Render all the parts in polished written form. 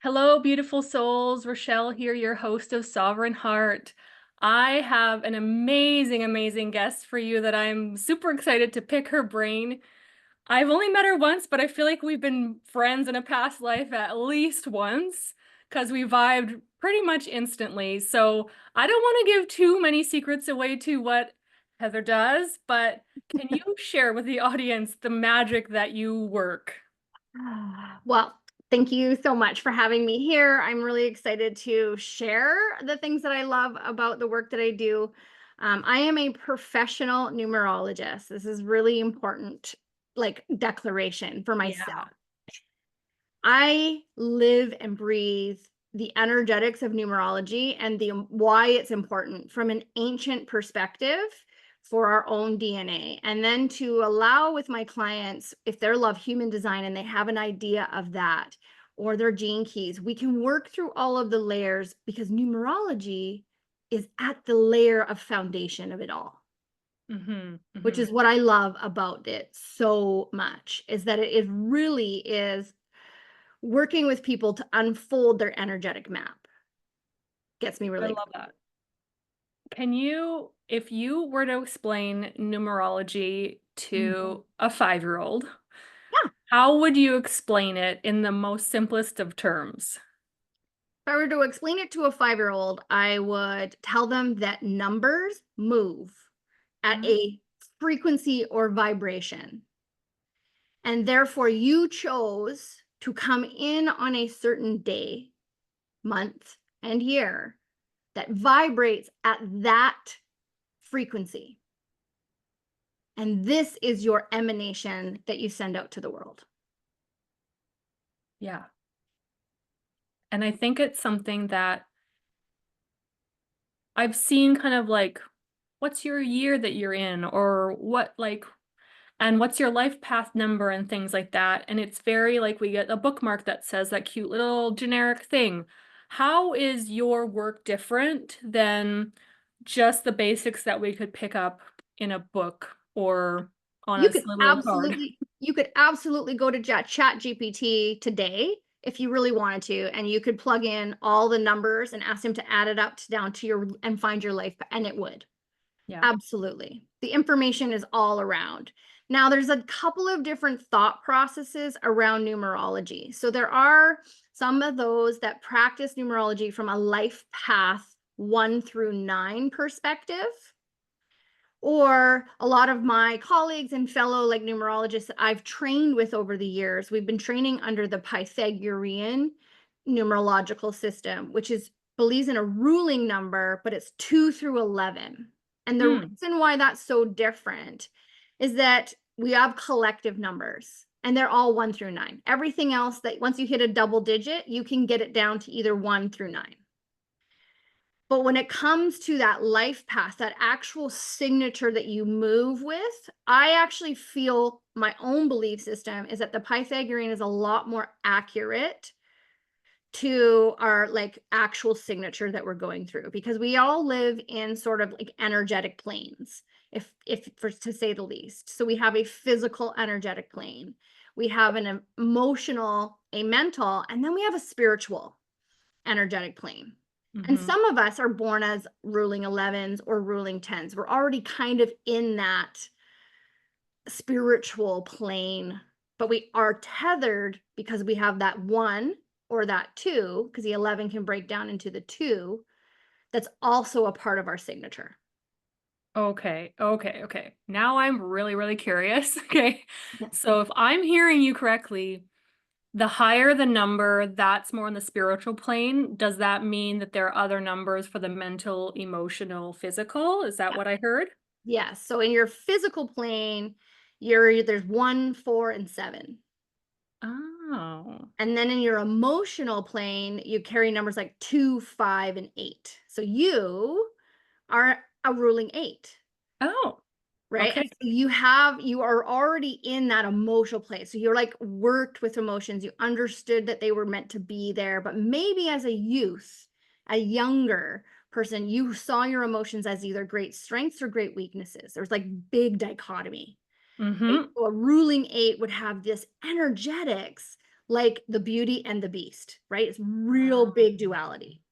Hello, beautiful souls. Rachele here, your host of Sovereign Heart. I have an amazing, amazing guest for you that I'm super excited to pick her brain. I've only met her once, but I feel like we've been friends in a past life at least once because we vibed pretty much instantly. So I don't want to give too many secrets away to what Heather does, but can you share with the audience the magic that you work? Well, thank you so much for having me here. I'm really excited to share the things that I love about the work that I do. I am a professional numerologist. This is really important, like declaration for Yeah. myself. I live and breathe the energetics of numerology and the why it's important from an ancient perspective for our own DNA. And then to allow with my clients, if they love human design and they have an idea of that or their gene keys, we can work through all of the layers because numerology is at the layer of foundation of it all, Mm-hmm. which Mm-hmm. is what I love about it so much, is that it really is working with people to unfold their energetic map. Gets me I really love excited. that. Can you, if you were to explain numerology Mhm. to a 5-year-old, Yeah. how would you explain it in the most simplest of terms? If I were to explain it to a 5-year-old, I would tell them that numbers move at Mm. a frequency or vibration. And therefore, you chose to come in on a certain day, month, and year that vibrates at that frequency. And this is your emanation that you send out to the world. Yeah. And I think it's something that I've seen kind of like, what's your year that you're in, or what, like, and what's your life path number and things like that. And it's very like we get a bookmark that says that cute little generic thing. How is your work different than just the basics that we could pick up in a book or on a little card? You could absolutely go to Chat GPT today if you really wanted to, and you could plug in all the numbers and ask him to add it up to down to your and find your life, and it would. Yeah. Absolutely. The information is all around. Now, there's a couple of different thought processes around numerology. So there are some of those that practice numerology from a life path 1 through 9 perspective, or a lot of my colleagues and fellow like numerologists that I've trained with over the years. We've been training under the Pythagorean numerological system, which is believes in a ruling number, but it's 2 through 11. And the Hmm. reason why that's so different is that we have collective numbers and they're all 1 through 9. Everything else that once you hit a double digit, you can get it down to either 1 through 9. But when it comes to that life path, that actual signature that you move with, I actually feel my own belief system is that the Pythagorean is a lot more accurate to our like actual signature that we're going through, because we all live in sort of like energetic planes, if for to say the least. So we have a physical energetic plane, we have an emotional, a mental, and then we have a spiritual energetic plane. And Mm-hmm. some of us are born as ruling 11s or ruling 10s. We're already kind of in that spiritual plane, but we are tethered because we have that 1 or that 2, because the 11 can break down into the 2. That's also a part of our signature. Okay, okay, okay. Now I'm really, really curious. Okay. Yeah. So if I'm hearing you correctly, the higher the number, that's more on the spiritual plane. Does that mean that there are other numbers for the mental, emotional, physical? Is that what I heard? Yes. So in your physical plane, there's 1, 4, and 7. Oh. And then in your emotional plane, you carry numbers like 2, 5, and 8. So you are a ruling 8, Oh, right? okay. And so you are already in that emotional place. So you're like worked with emotions. You understood that they were meant to be there, but maybe as a youth, a younger person, you saw your emotions as either great strengths or great weaknesses. There's like big dichotomy. Right? Mm-hmm. So a ruling 8 would have this energetics like the beauty and the beast, right? It's real big duality.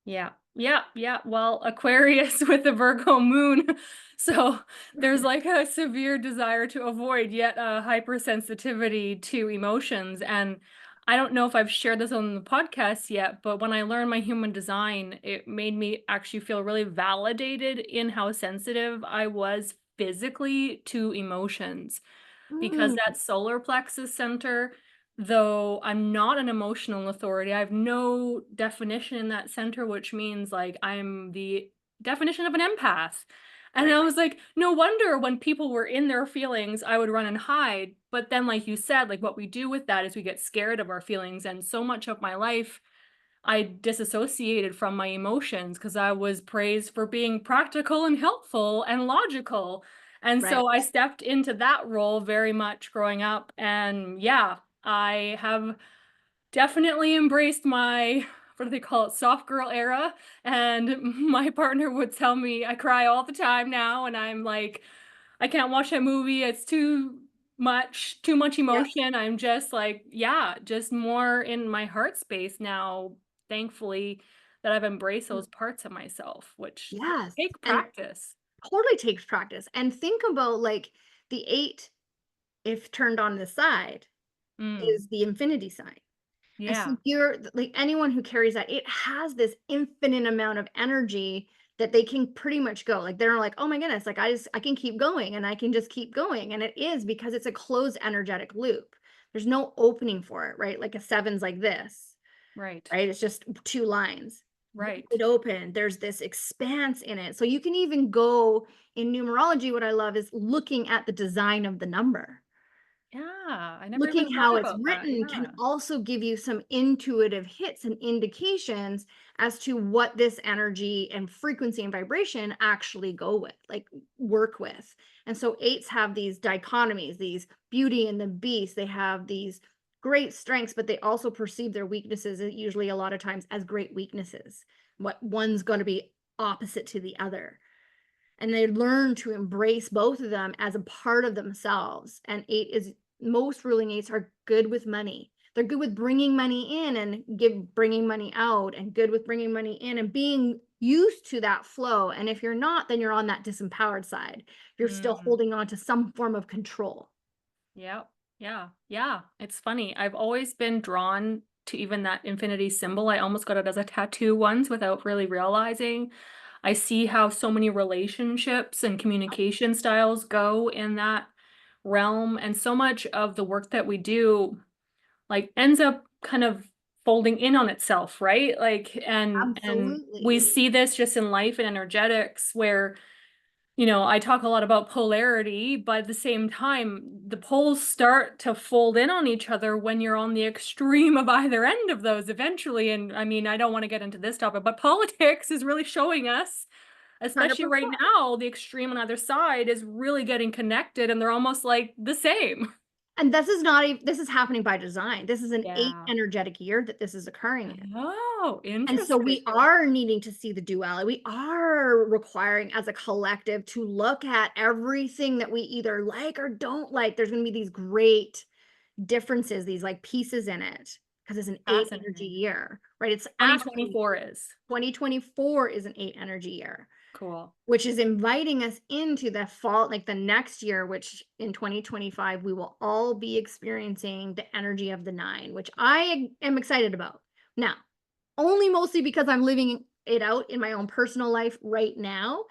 Yeah. Yeah. Yeah. Well, Aquarius with the Virgo moon. So there's like a severe desire to avoid, yet a hypersensitivity to emotions. And I don't know if I've shared this on the podcast yet, but when I learned my human design, it made me actually feel really validated in how sensitive I was physically to emotions. Because Mm, that solar plexus center, though I'm not an emotional authority, I have no definition in that center, which means like I'm the definition of an empath. And I right. was like, no wonder when people were in their feelings, I would run and hide. But then, like you said, like what we do with that is we get scared of our feelings. And so much of my life I disassociated from my emotions because I was praised for being practical and helpful and logical. And Right. so I stepped into that role very much growing up. And yeah, I have definitely embraced my, what do they call it, soft girl era. And my partner would tell me I cry all the time now. And I'm like, I can't watch that movie. It's too much Yep. emotion. I'm just like, yeah, just more in my heart space now, thankfully, that I've embraced Mm, those parts of myself, which yes. take And practice. totally takes practice. And think about like the eight, if turned on the side, Mm, is the infinity sign. And so yeah. you're like anyone who carries that, it has this infinite amount of energy that they can pretty much go. Like they're like, oh my goodness, like I can keep going and I can just keep going. And it is because it's a closed energetic loop. There's no opening for it, right? Like a seven's like this, Right. right? It's just two lines. Right. It open. There's this expanse in it. So you can even go in numerology. What I love is looking at the design of the number. Yeah. I never even Looking thought how it's about that. written can Yeah. also give you some intuitive hits and indications as to what this energy and frequency and vibration actually go with, like work with. And so eights have these dichotomies, these beauty and the beast. They have these great strengths, but they also perceive their weaknesses usually a lot of times as great weaknesses. What one's going to be opposite to the other, and they learn to embrace both of them as a part of themselves. And eight is most ruling eights are good with money. They're good with bringing money in and bringing money out, and good with bringing money in and being used to that flow. And if you're not, then you're on that disempowered side. You're still Mm. holding on to some form of control. Yep. Yeah. Yeah. It's funny. I've always been drawn to even that infinity symbol. I almost got it as a tattoo once without really realizing. I see how so many relationships and communication styles go in that realm. And so much of the work that we do like ends up kind of folding in on itself, right? Like and we Absolutely. see this just in life and energetics where I talk a lot about polarity, but at the same time, the poles start to fold in on each other when you're on the extreme of either end of those eventually. And I mean, I don't want to get into this topic, but politics is really showing us, especially right 100%. now, the extreme on either side is really getting connected and they're almost like the same. And this is not even, this is happening by design. This is an eight Yeah. energetic year that this is occurring in. Oh, And so interesting. we are needing to see the duality. We are requiring as a collective to look at everything that we either like or don't like. There's going to be these great differences, these like pieces in it, because it's an eight energy Fascinating. year, right? It's asking 2024 is 2024 is an eight energy year, cool. which is inviting us into the fall, like the next year, which in 2025, we will all be experiencing the energy of the nine, which I am excited about. Now, only mostly because I'm living it out in my own personal life right now.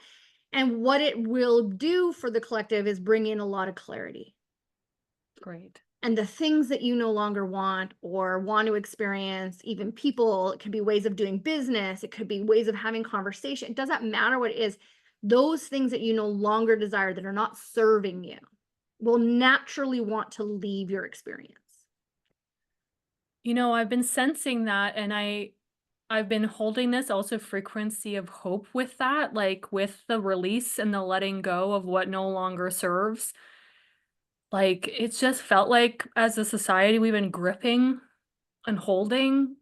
And what it will do for the collective is bring in a lot of clarity. Great. And the things that you no longer want or want to experience, even people, it could be ways of doing business, it could be ways of having conversation. It doesn't matter what it is. Those things that you no longer desire that are not serving you will naturally want to leave your experience. I've been sensing that and I've been holding this also frequency of hope with that, like with the release and the letting go of what no longer serves. Like it's just felt like as a society we've been gripping and holding.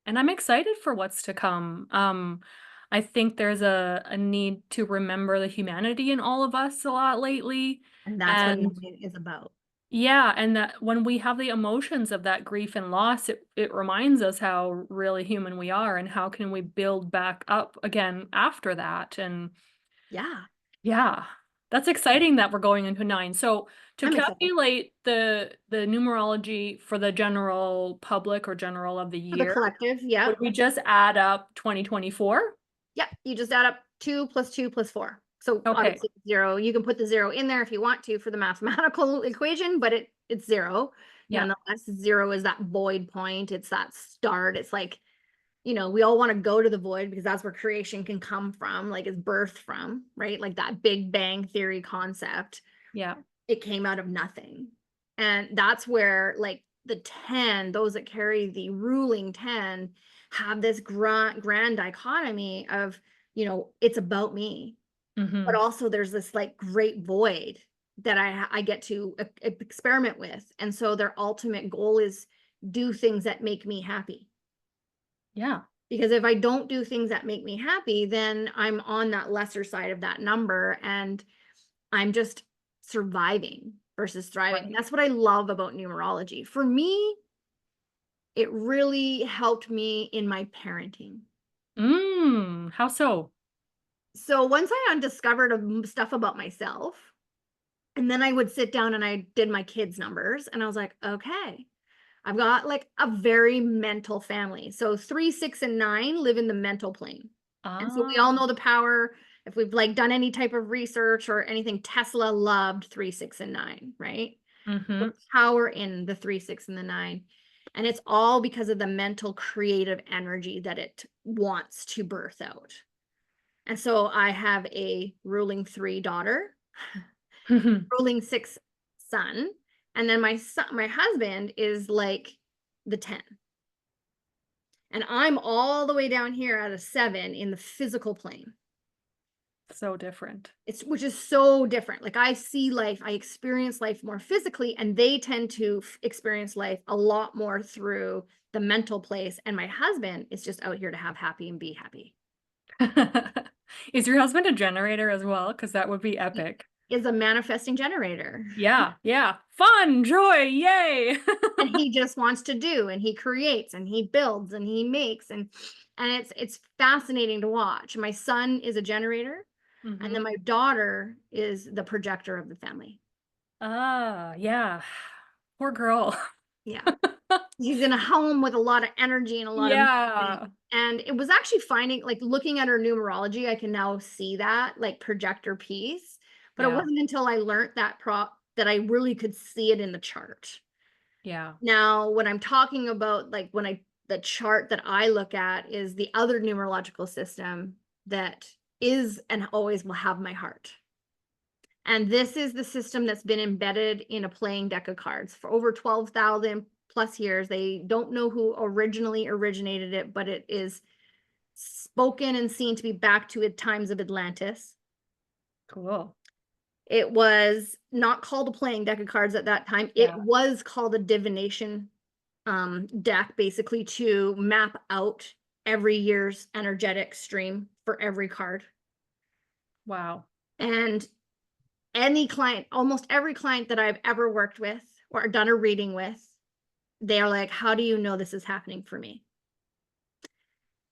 And I'm excited for what's to come. I think there's a need to remember the humanity in all of us a lot lately. And that's what And nine is about. Yeah, and that when we have the emotions of that grief and loss, it reminds us how really human we are and how can we build back up again after that. And Yeah, yeah, that's exciting that we're going into 9. So to I'm excited. calculate the numerology for the general public or general of the For the year, collective, yep. would we just add up 2024? Yep, you just add up 2 plus 2 plus 4. So Okay. obviously 0, you can put the 0 in there if you want to for the mathematical equation, but it's 0. Yeah. Nonetheless, 0 is that void point. It's that start. It's like, we all want to go to the void because that's where creation can come from, like it's birthed from, right? Like that Big Bang theory concept. Yeah. It came out of nothing. And that's where like the 10, those that carry the ruling 10, have this grand dichotomy of, it's about me, but Mhm. also there's this like great void that I get to experiment with. And so their ultimate goal is do things that make me happy. Yeah. Because if I don't do things that make me happy, then I'm on that lesser side of that number and I'm just surviving versus thriving. And Right. that's what I love about numerology. For me, it really helped me in my parenting. How so? So once I undiscovered stuff about myself, and then I would sit down and I did my kids' numbers, and I was like, okay, I've got like a very mental family. So 3, 6, and 9 live in the mental plane. And so we Ah. all know the power. If we've like done any type of research or anything, Tesla loved 3, 6, and 9, right? The Mhm. power in the 3, 6, and the 9. And it's all because of the mental creative energy that it wants to birth out. And so I have a ruling 3 daughter, ruling 6 son, and then my husband is like the 10. And I'm all the way down here at a 7 in the physical plane. So different. It's which is so different. Like I see life, I experience life more physically, and they tend to experience life a lot more through the mental place. And my husband is just out here to have happy and be happy. Is your husband a generator as well? Because that would be He epic. is a manifesting generator. Yeah, yeah. Fun, joy, yay. And he just wants to do, and he creates and he builds and he makes, and it's fascinating to watch. My son is a generator, and then Mhm. my daughter is the projector of the family. Ah, yeah. Poor girl. Yeah. He's in a home with a lot of energy and a lot of movement. Yeah. And it was actually finding, like looking at her numerology, I can now see that like projector piece. But it Yeah. wasn't until I learned that prop that I really could see it in the chart. Yeah. Now, when I'm talking about like the chart that I look at is the other numerological system that is and always will have my heart. And this is the system that's been embedded in a playing deck of cards for over 12,000 plus years. They don't know who originally originated it, but it is spoken and seen to be back to times of Atlantis. Cool. It was not called a playing deck of cards at that time. It Yeah. was called a divination deck, basically to map out every year's energetic stream for every card. Wow. And any client, almost every client that I've ever worked with or done a reading with, they're like, how do you know this is happening for me?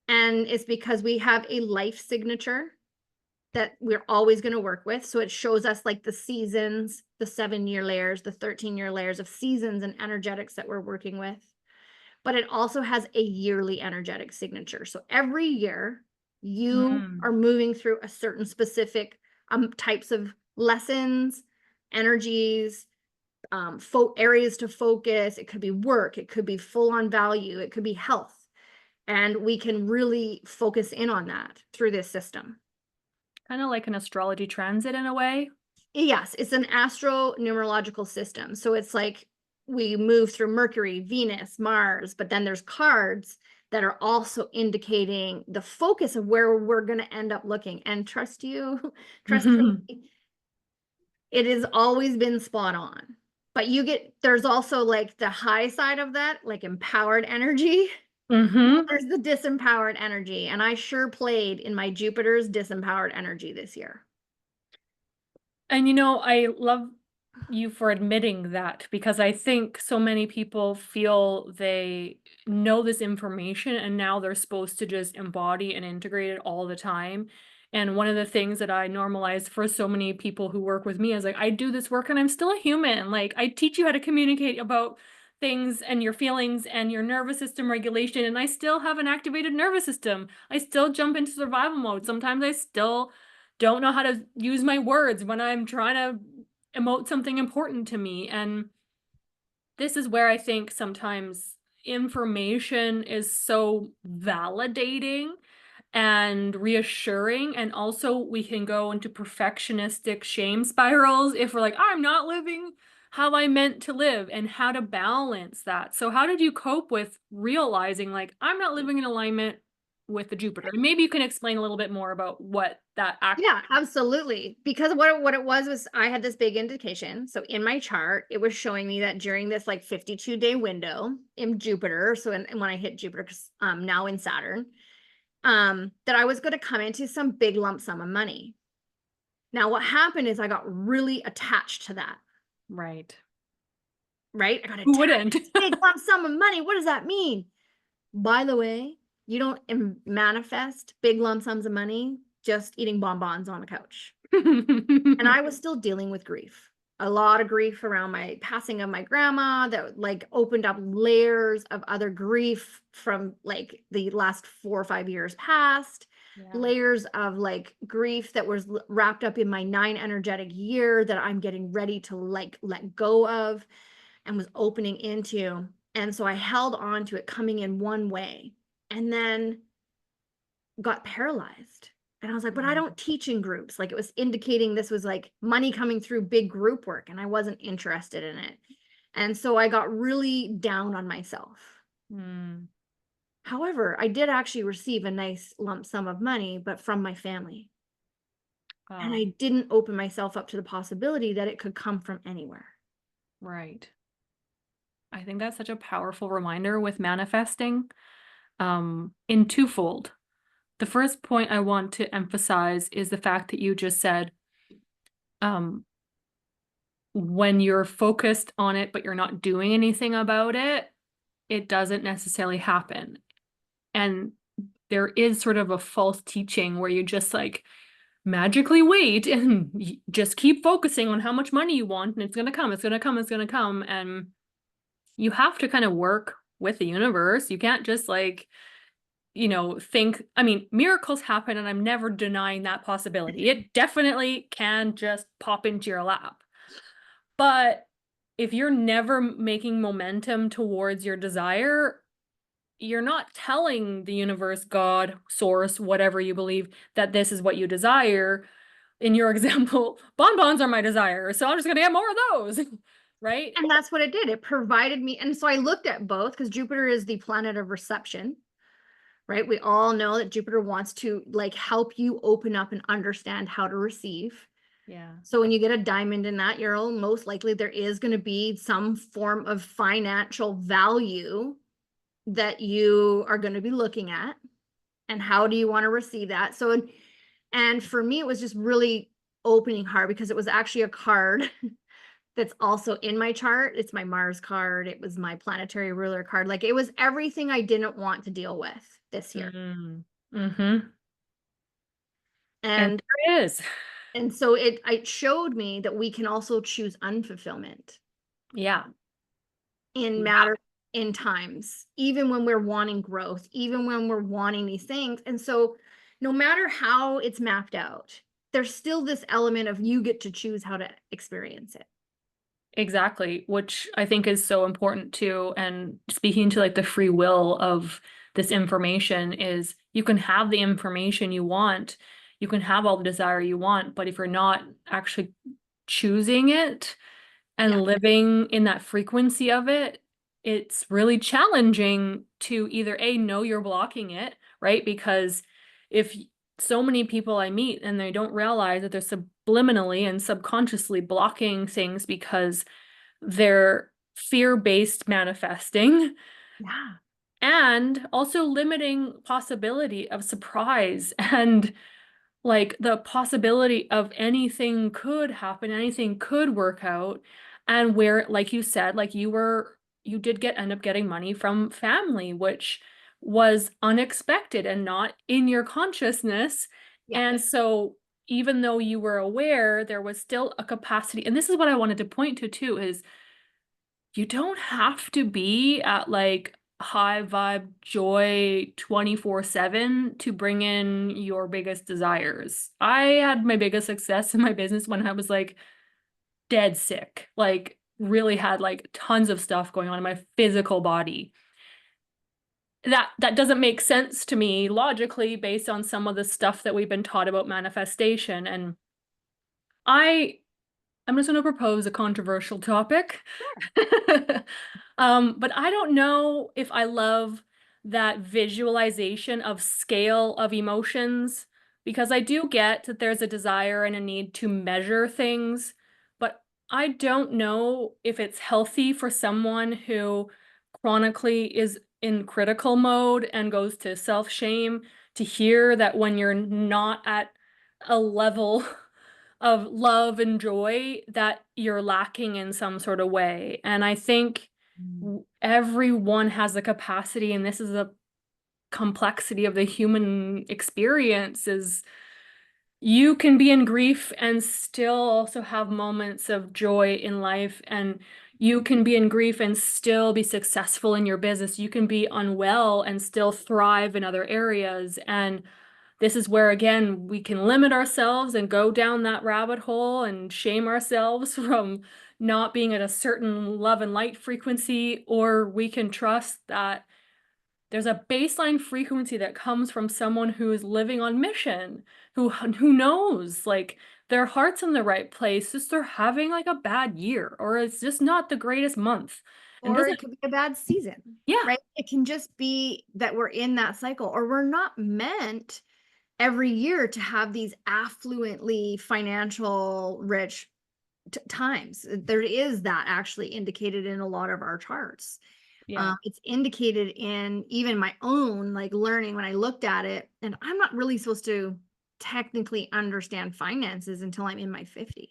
And it's because we have a life signature that we're always going to work with. So it shows us like the seasons, the 7-year layers, the 13-year layers of seasons and energetics that we're working with. But it also has a yearly energetic signature. So every year you Mm. are moving through a certain specific types of lessons, energies, areas to focus. It could be work, it could be full on value, it could be health. And we can really focus in on that through this system. Kind of like an astrology transit in a way. Yes, it's an astro numerological system. So it's like we move through Mercury, Venus, Mars, but then there's cards that are also indicating the focus of where we're going to end up looking. And trust you, trust me, it has always been spot on. But there's also like the high side of that, like empowered energy. Mhm. There's the disempowered energy. And I sure played in my Jupiter's disempowered energy this year. And I love you for admitting that, because I think so many people feel they know this information and now they're supposed to just embody and integrate it all the time. And one of the things that I normalize for so many people who work with me is like, I do this work and I'm still a human. Like, I teach you how to communicate about things and your feelings and your nervous system regulation, and I still have an activated nervous system. I still jump into survival mode. Sometimes I still don't know how to use my words when I'm trying to emote something important to me. And this is where I think sometimes information is so validating and reassuring. And also, we can go into perfectionistic shame spirals if we're like, I'm not living how I meant to live, and how to balance that. So, how did you cope with realizing, like, I'm not living in alignment with the Jupiter? And maybe you can explain a little bit more about what that act. Yeah, absolutely. Because what it was I had this big indication. So in my chart, it was showing me that during this like 52-day window in Jupiter, so and when I hit Jupiter, 'cause, now in Saturn, that I was going to come into some big lump sum of money. Now, what happened is I got really attached to that, Right. right? I got Who attached wouldn't? to this big lump sum of money. What does that mean? By the way, you don't manifest big lump sums of money just eating bonbons on a couch. And I was still dealing with grief. A lot of grief around my passing of my grandma that like opened up layers of other grief from like the last 4 or 5 years past, Yeah. layers of like grief that was wrapped up in my 9 energetic year that I'm getting ready to like let go of and was opening into. And so I held on to it coming in one way and then got paralyzed. And I was like, but I Mm. don't teach in groups. Like it was indicating this was like money coming through big group work, and I wasn't interested in it. And so I got really down on myself. Mm. However, I did actually receive a nice lump sum of money, but from my family. And Oh, I didn't open myself up to the possibility that it could come from anywhere. right. I think that's such a powerful reminder with manifesting, in twofold. The first point I want to emphasize is the fact that you just said, um, when you're focused on it, but you're not doing anything about it, it doesn't necessarily happen. And there is sort of a false teaching where you just like magically wait and just keep focusing on how much money you want, and it's going to come, it's going to come, it's going to come. And you have to kind of work with the universe. You can't just like, think, I mean, miracles happen and I'm never denying that possibility. It definitely can just pop into your lap. But if you're never making momentum towards your desire, you're not telling the universe, God, source, whatever you believe, that this is what you desire. In your example, bonbons are my desire, so I'm just gonna get more of those, right? And that's what it did. It provided me. And so I looked at both because Jupiter is the planet of reception, right? We all know that Jupiter wants to like help you open up and understand how to receive. Yeah. So when you get a diamond in that, you're most likely there is going to be some form of financial value that you are going to be looking at. And how do you want to receive that? So, and for me, it was just really opening hard because it was actually a card that's also in my chart. It's my Mars card. It was my planetary ruler card. Like it was everything I didn't want to deal with this year. Mm. Mm-hmm. And And there it is. and so it showed me that we can also choose unfulfillment Yeah. in Yeah. matter in times, even when we're wanting growth, even when we're wanting these things. And so no matter how it's mapped out, there's still this element of you get to choose how to experience it. Exactly, which I think is so important too. And speaking to like the free will of this information is, you can have the information you want, you can have all the desire you want, but if you're not actually choosing it Yeah. and living in that frequency of it, it's really challenging to either A, know you're blocking it, right? Because if so many people I meet and they don't realize that they're subliminally and subconsciously blocking things because they're fear-based manifesting, Yeah. and also limiting possibility of surprise and like the possibility of anything could happen, anything could work out. And where, like you said, like you did end up getting money from family, which was unexpected and not in your consciousness. Yeah. And so even though you were aware, there was still a capacity. And this is what I wanted to point to too, is you don't have to be at like high vibe joy 24/7 to bring in your biggest desires. I had my biggest success in my business when I was like dead sick, like really had like tons of stuff going on in my physical body. That doesn't make sense to me logically based on some of the stuff that we've been taught about manifestation. And I I'm just going to propose a controversial topic. But I don't know if I love that visualization of scale of emotions because I do get that there's a desire and a need to measure things, but I don't know if it's healthy for someone who chronically is in critical mode and goes to self-shame to hear that when you're not at a level of love and joy that you're lacking in some sort of way. And I think everyone has a capacity, and this is a complexity of the human experience, is you can be in grief and still also have moments of joy in life, and you can be in grief and still be successful in your business. You can be unwell and still thrive in other areas. And this is where, again, we can limit ourselves and go down that rabbit hole and shame ourselves from not being at a certain love and light frequency, or we can trust that there's a baseline frequency that comes from someone who is living on mission, who knows, like their heart's in the right place, just they're having like a bad year, or it's just not the greatest month. And Or doesn't, it could be a bad season, yeah, right? It can just be that we're in that cycle, or we're not meant every year to have these affluently financial rich times. There is that actually indicated in a lot of our charts. yeah. It's indicated in even my own like learning when I looked at it, and I'm not really supposed to technically understand finances until I'm in my 50s.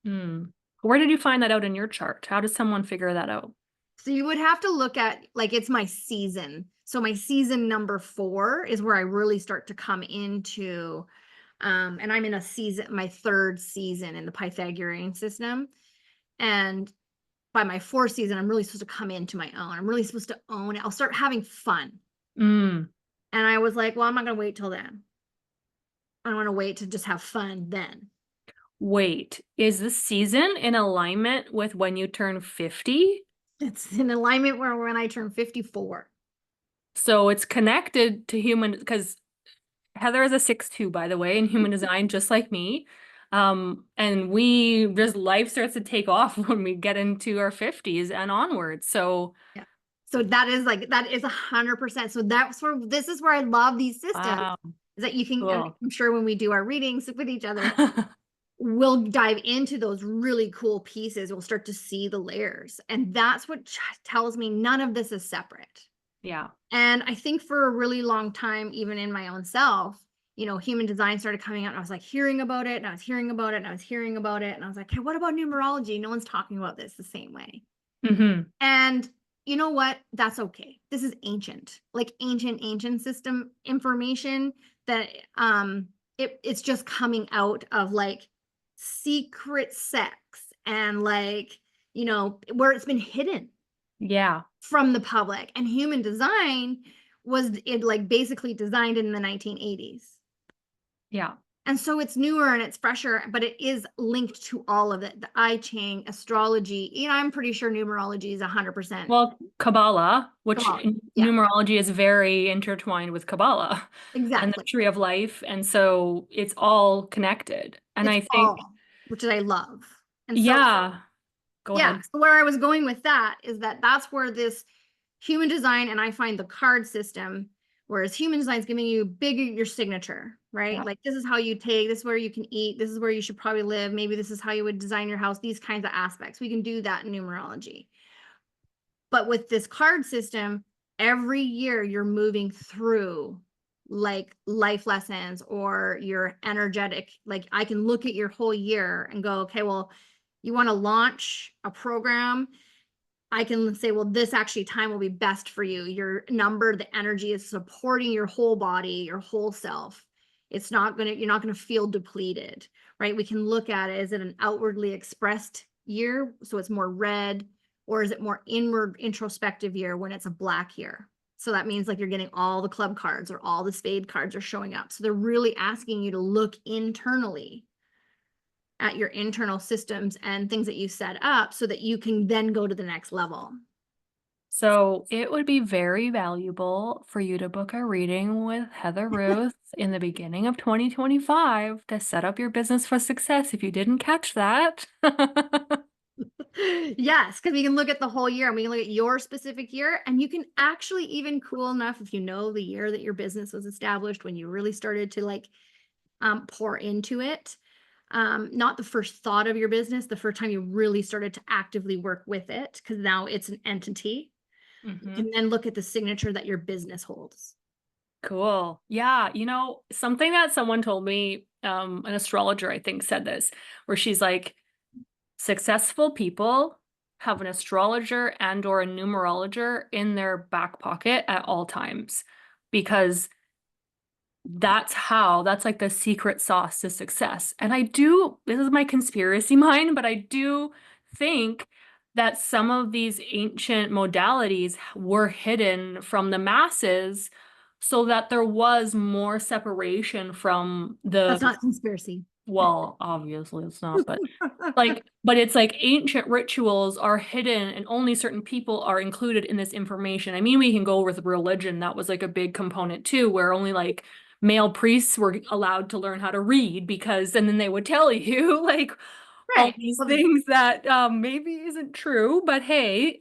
Hmm. Where did you find that out in your chart? How does someone figure that out? So you would have to look at like it's my season. So my season number 4 is where I really start to come into and I'm in a season, my 3rd season in the Pythagorean system. And by my 4th season, I'm really supposed to come into my own. I'm really supposed to own it. I'll start having fun. Mm. And I was like, well, I'm not going to wait till then. I want to wait to just have fun then. Wait, is the season in alignment with when you turn 50? It's in alignment where when I turn 54. So it's connected to human, because Heather is a 6'2", by the way, in human design, just like me. And we just life starts to take off when we get into our 50s and onwards. So Yeah. So that is like, that is 100%. So that's where, this is where I love these systems, wow, is that you can, cool. I'm sure when we do our readings with each other, we'll dive into those really cool pieces. We'll start to see the layers. And that's what tells me none of this is separate. Yeah. And I think for a really long time, even in my own self, human design started coming out and I was like hearing about it and I was hearing about it and I was hearing about it. And I was like, hey, what about numerology? No one's talking about this the same way. Hmm. And you know what? That's okay. This is ancient, like ancient system information that it's just coming out of like secret sex and like, where it's been hidden Yeah. from the public. And human design was it like basically designed in the 1980s. Yeah. And so it's newer and it's fresher, but it is linked to all of it. The I Ching, astrology, I'm pretty sure numerology is 100% Well, Kabbalah, which Kabbalah. Yeah, numerology is very intertwined with Kabbalah and the exactly. tree of life. And so it's all connected. And It's I think, all, which I love. And so, yeah, go yeah, ahead. so where I was going with that is that that's where this human design, and I find the card system, whereas human design is giving you bigger your signature, right? Yeah. Like this is how you take, this is where you can eat, this is where you should probably live, maybe this is how you would design your house, these kinds of aspects. We can do that in numerology. But with this card system, every year you're moving through like life lessons or your energetic, like I can look at your whole year and go, okay, well, you want to launch a program. I can say, well, this actually time will be best for you. Your number, the energy is supporting your whole body, your whole self. It's not going to, you're not going to feel depleted, right? We can look at it. Is it an outwardly expressed year? So it's more red, or is it more inward introspective year when it's a black year? So that means like you're getting all the club cards or all the spade cards are showing up. So they're really asking you to look internally at your internal systems and things that you set up so that you can then go to the next level. So it would be very valuable for you to book a reading with Heather Ruth in the beginning of 2025 to set up your business for success if you didn't catch that. Yes, because we can look at the whole year and we can look at your specific year, and you can actually, even cool enough, if you know the year that your business was established, when you really started to like pour into it, not the first thought of your business, the first time you really started to actively work with it, because now it's an entity. You Mhm. can then look at the signature that your business holds. Cool. Yeah, something that someone told me, an astrologer, I think, said this, where she's like, successful people have an astrologer and or a numerologer in their back pocket at all times because that's like the secret sauce to success. And this is my conspiracy mind, but I do think that some of these ancient modalities were hidden from the masses so that there was more separation from That's the, not conspiracy. well, obviously it's not, but it's like ancient rituals are hidden and only certain people are included in this information. I mean, we can go with religion. That was like a big component too, where only like male priests were allowed to learn how to read and then they would tell you like all Right. these Well, things that maybe isn't true, but hey,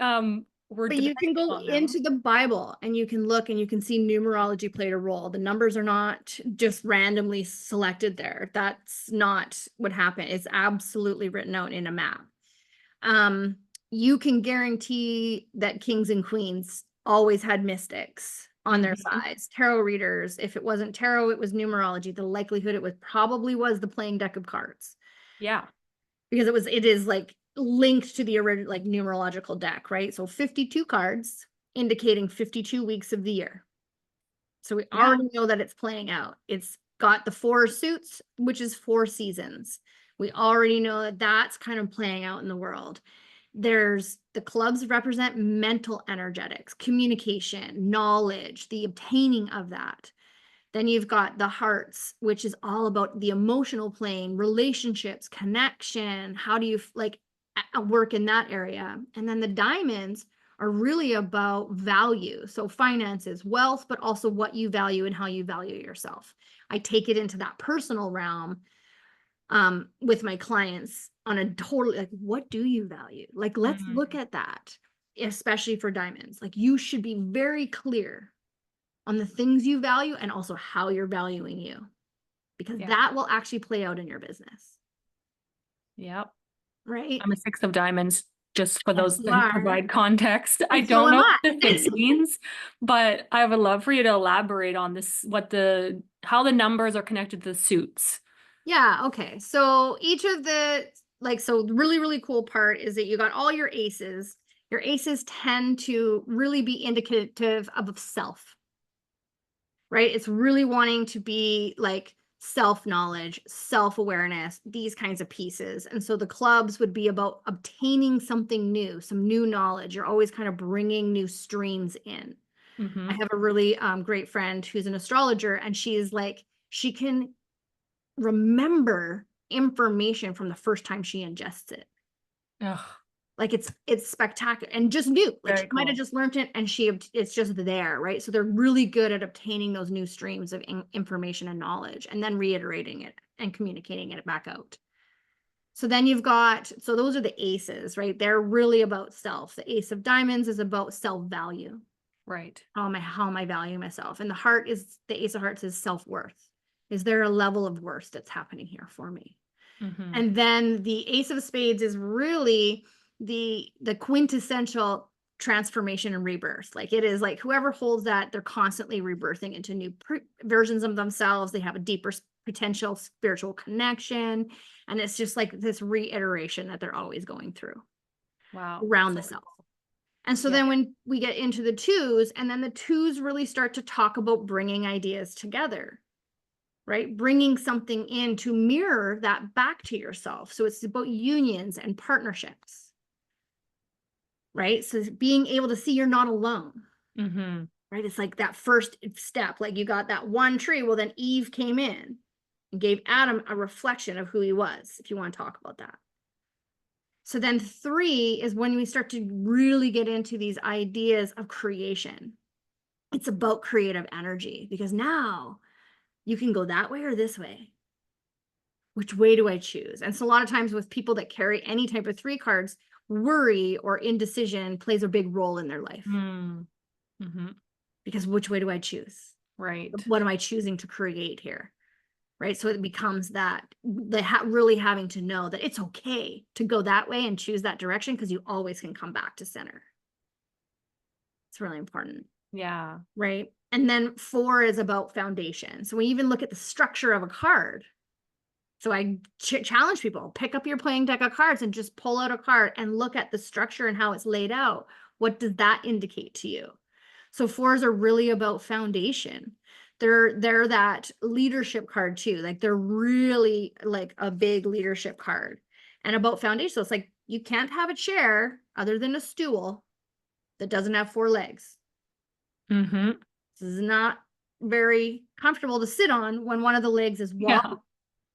we're but you debating can go on them. into the Bible and you can look and you can see numerology played a role. The numbers are not just randomly selected there. That's not what happened. It's absolutely written out in a map. Um, you can guarantee that kings and queens always had mystics on their Mhm. sides. Tarot readers, if it wasn't tarot, it was numerology. The likelihood it was the playing deck of cards, Yeah. because it is like linked to the original like numerological deck, right? So 52 cards indicating 52 weeks of the year. So we Yeah. already know that it's playing out. It's got the four suits, which is four seasons. We already know that that's kind of playing out in the world. There's the clubs represent mental energetics, communication, knowledge, the obtaining of that. Then you've got the hearts, which is all about the emotional plane, relationships, connection. How do you like work in that area? And then the diamonds are really about value. So finances, wealth, but also what you value and how you value yourself. I take it into that personal realm with my clients on a totally like, what do you value? Like, let's look Mhm. at that, especially for diamonds. Like, you should be very clear on the things you value and also how you're valuing you, because Yeah. that will actually play out in your business, Yep. right? I'm a six of diamonds, just for Yes, those you that are. provide context. I And so don't am know I. what the six means, but I would love for you to elaborate on this, how the numbers are connected to the suits. Yeah, okay. So each of the so the really, really cool part is that you got all your aces. Your aces tend to really be indicative of self, right? It's really wanting to be like self-knowledge, self-awareness, these kinds of pieces. And so the clubs would be about obtaining something new, some new knowledge. You're always kind of bringing new streams in. I Mm-hmm. have a really great friend who's an astrologer, and she can remember information from the first time she ingests it. Ugh, Like it's spectacular and just new. Like she very might have cool. just learned it and it's just there, right? So they're really good at obtaining those new streams of information and knowledge and then reiterating it and communicating it back out. So then so those are the aces, right? They're really about self. The ace of diamonds is about self-value. Right. How am I valuing myself? And the ace of hearts is self-worth. Is there a level of worth that's happening here for me? Mm-hmm. And then the ace of spades is really the quintessential transformation and rebirth. Like it is like whoever holds that, they're constantly rebirthing into new versions of themselves. They have a deeper potential spiritual connection. And it's just like this reiteration that they're always going through Wow. around the So, self. And so yeah. then when we get into the twos, and then the twos really start to talk about bringing ideas together, right? Bringing something in to mirror that back to yourself. So it's about unions and partnerships, right? So being able to see you're not alone, Mm-hmm. right? It's like that first step. Like you got that one tree. Well, then Eve came in and gave Adam a reflection of who he was, if you want to talk about that. So then 3 is when we start to really get into these ideas of creation. It's about creative energy, because now you can go that way or this way. Which way do I choose? And so a lot of times with people that carry any type of 3 cards, worry or indecision plays a big role in their life. Mm-hmm. Because which way do I choose? Right. What am I choosing to create here? Right. So it becomes that really having to know that it's okay to go that way and choose that direction, because you always can come back to center. It's really important. Yeah. Right. And then 4 is about foundation. So we even look at the structure of a card. So I challenge people, pick up your playing deck of cards and just pull out a card and look at the structure and how it's laid out. What does that indicate to you? So 4s are really about foundation. They're that leadership card too. Like they're really like a big leadership card and about foundation. So it's like you can't have a chair other than a stool that doesn't have 4 legs. Mm-hmm. This is not very comfortable to sit on when one of the legs is Yeah. wobbly.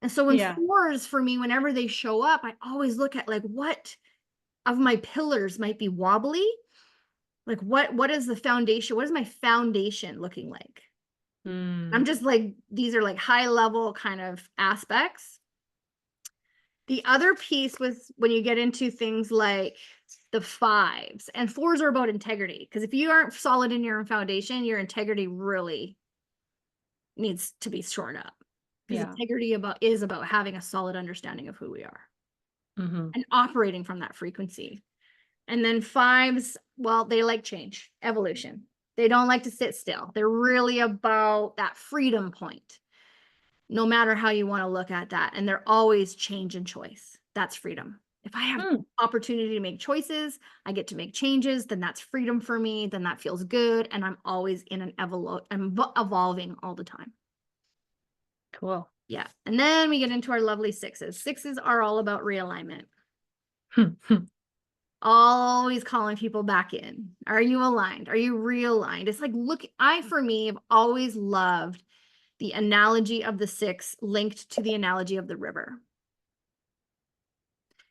And so when Yeah. 4s for me, whenever they show up, I always look at like what of my pillars might be wobbly. Like what is the foundation? What is my foundation looking like? I'm Mm. just like, these are like high level kind of aspects. The other piece was when you get into things like the 5s, and 4s are about integrity. Because if you aren't solid in your own foundation, your integrity really needs to be shored up. Because Yeah. integrity is about having a solid understanding of who we are Mm-hmm. and operating from that frequency. And then 5s, well, they like change, evolution. They don't like to sit still. They're really about that freedom point, no matter how you want to look at that. And they're always change and choice. That's freedom. If I have Mm. opportunity to make choices, I get to make changes, then that's freedom for me. Then that feels good. And I'm always in an I'm evolving all the time. Cool. Yeah. And then we get into our lovely 6s. 6s are all about realignment. Always calling people back in. Are you aligned? Are you realigned? It's like, look, for me, have always loved the analogy of the 6 linked to the analogy of the river.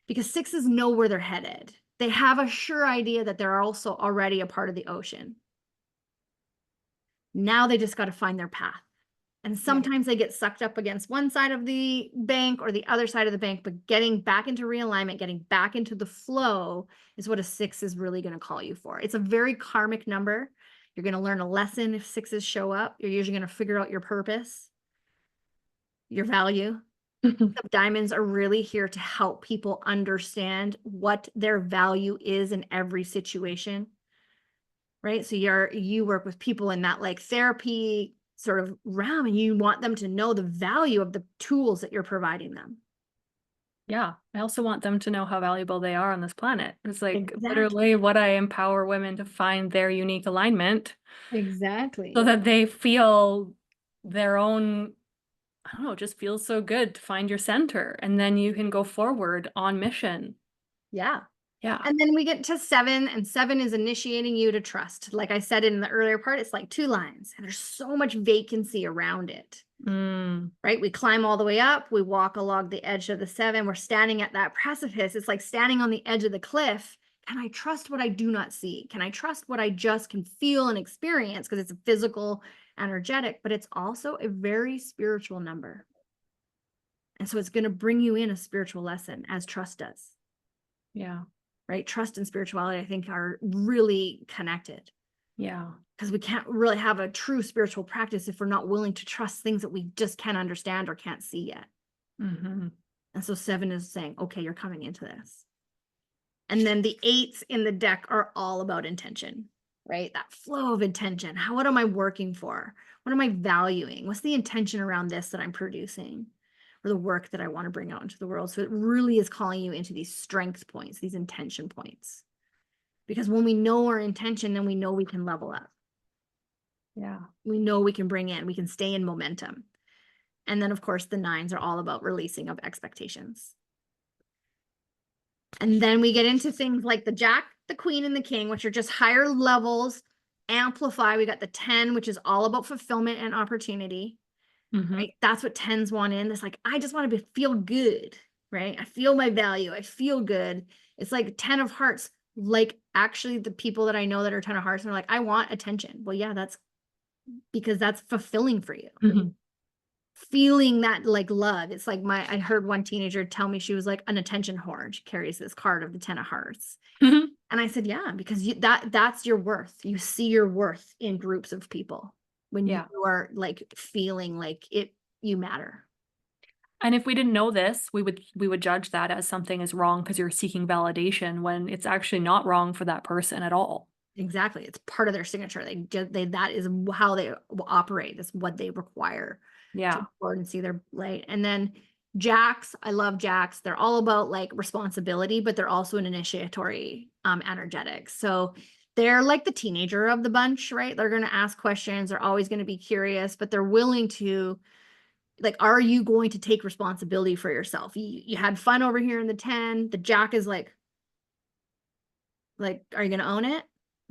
Because 6s know where they're headed. They have a sure idea that they're also already a part of the ocean. Now they just got to find their path. And sometimes they get sucked up against one side of the bank or the other side of the bank, but getting back into realignment, getting back into the flow is what a 6 is really going to call you for. It's a very karmic number. You're going to learn a lesson if 6s show up. You're usually going to figure out your purpose, your value. The diamonds are really here to help people understand what their value is in every situation. Right? So you work with people in that like therapy sort of realm, and you want them to know the value of the tools that you're providing them. Yeah. I also want them to know how valuable they are on this planet. It's like Exactly. literally what I empower women to find their unique alignment so Exactly. that they feel their own, I don't know, it just feels so good to find your center. And then you can go forward on mission. Yeah. Yeah. And then we get to 7, and 7 is initiating you to trust. Like I said in the earlier part, it's like 2 lines, and there's so much vacancy around it. Mm. Right? We climb all the way up, we walk along the edge of the 7, we're standing at that precipice. It's like standing on the edge of the cliff. Can I trust what I do not see? Can I trust what I just can feel and experience? Because it's a physical, energetic, but it's also a very spiritual number. And so it's going to bring you in a spiritual lesson, as trust does. Yeah. Right? Trust and spirituality, I think, are really connected. Yeah. Because we can't really have a true spiritual practice if we're not willing to trust things that we just can't understand or can't see yet. Mm-hmm. And so 7 is saying, okay, you're coming into this. And then the 8s in the deck are all about intention, right? That flow of intention. What am I working for? What am I valuing? What's the intention around this that I'm producing, or the work that I want to bring out into the world? So it really is calling you into these strength points, these intention points. Because when we know our intention, then we know we can level up. Yeah. We know we can we can stay in momentum. And then, of course, the 9s are all about releasing of expectations. And then we get into things like the Jack, the Queen, and the King, which are just higher levels, amplify. We got the 10, which is all about fulfillment and opportunity. Right? That's what 10s want in. It's like, I just want to feel good, right? I feel my value. I feel good. It's like 10 of hearts. Like, actually, the people that I know that are 10 of hearts, and they're like, I want attention. Well, yeah, that's because that's fulfilling for you. Feeling that like love. It's like I heard one teenager tell me she was like an attention whore. She carries this card of the 10 of hearts. And I said, yeah, because that's your worth. You see your worth in groups of people when you are like feeling like you matter. And if we didn't know this, we would judge that as something is wrong because you're seeking validation when it's actually not wrong for that person at all. Exactly. It's part of their signature. That is how they operate. It's what they require to board and see their light. And then Jacks, I love Jacks. They're all about like responsibility, but they're also an initiatory energetics. So they're like the teenager of the bunch, right? They're going to ask questions. They're always going to be curious, but they're willing to, like, are you going to take responsibility for yourself? You had fun over here in the 10. The Jack is like, are you going to own it?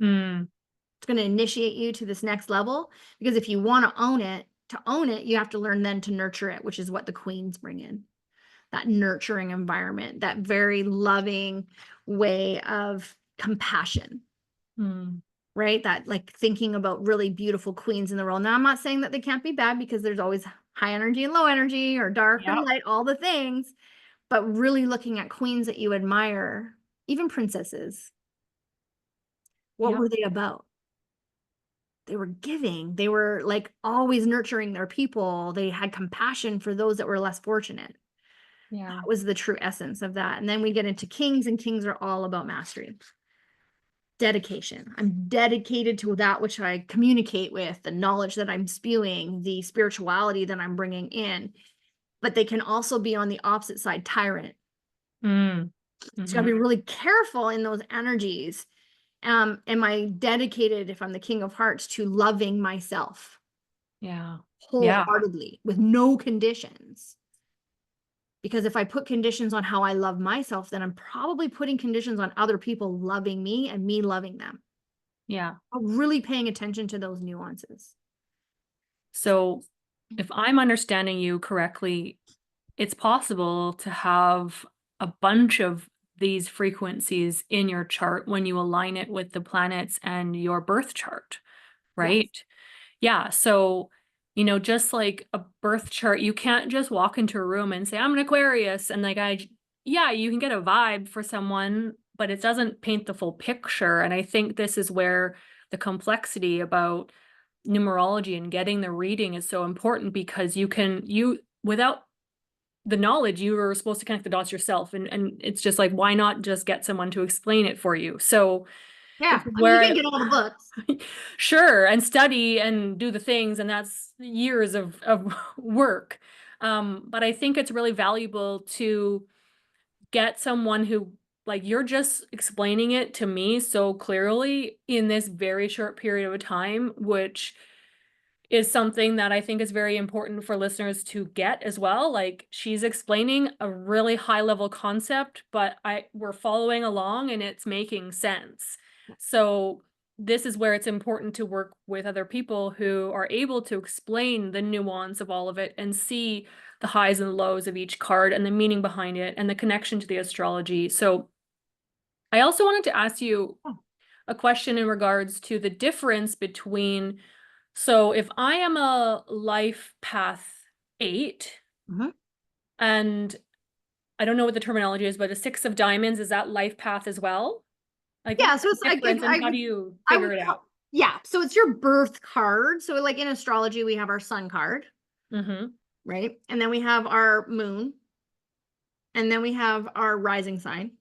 It's going to initiate you to this next level, because if you want to own it, you have to learn then to nurture it, which is what the Queens bring in. That nurturing environment, that very loving way of compassion, right? That like thinking about really beautiful queens in the world. Now, I'm not saying that they can't be bad, because there's always high energy and low energy, or dark and light, all the things, but really looking at queens that you admire, even princesses. What were they about? They were giving. They were like always nurturing their people. They had compassion for those that were less fortunate. That was the true essence of that. And then we get into Kings, and Kings are all about mastery. Dedication. I'm dedicated to that which I communicate with, the knowledge that I'm spewing, the spirituality that I'm bringing in. But they can also be on the opposite side, tyrant. So you gotta be really careful in those energies. Am I dedicated, if I'm the King of Hearts, to loving myself? Wholeheartedly, with no conditions. Because if I put conditions on how I love myself, then I'm probably putting conditions on other people loving me and me loving them. I'm really paying attention to those nuances. So if I'm understanding you correctly, it's possible to have a bunch of these frequencies in your chart when you align it with the planets and your birth chart, right? So, just like a birth chart, you can't just walk into a room and say, I'm an Aquarius. And like, you can get a vibe for someone, but it doesn't paint the full picture. And I think this is where the complexity about numerology and getting the reading is so important, because without the knowledge, you were supposed to connect the dots yourself. And it's just like, why not just get someone to explain it for you? So yeah, I mean, you can get all the books. Sure, and study and do the things, and that's years of work. But I think it's really valuable to get someone who, like, you're just explaining it to me so clearly in this very short period of time, which is something that I think is very important for listeners to get as well. Like, she's explaining a really high level concept, but we're following along and it's making sense. So this is where it's important to work with other people who are able to explain the nuance of all of it and see the highs and lows of each card and the meaning behind it and the connection to the astrology. So I also wanted to ask you a question in regards to the difference between, so if I am a life path 8, and I don't know what the terminology is, but a 6 of diamonds, is that life path as well? Like, Yeah, what's so the it's like, difference and how do you figure it out? yeah, so it's your birth card. So like in astrology, we have our sun card, right? And then we have our moon, and then we have our rising sign,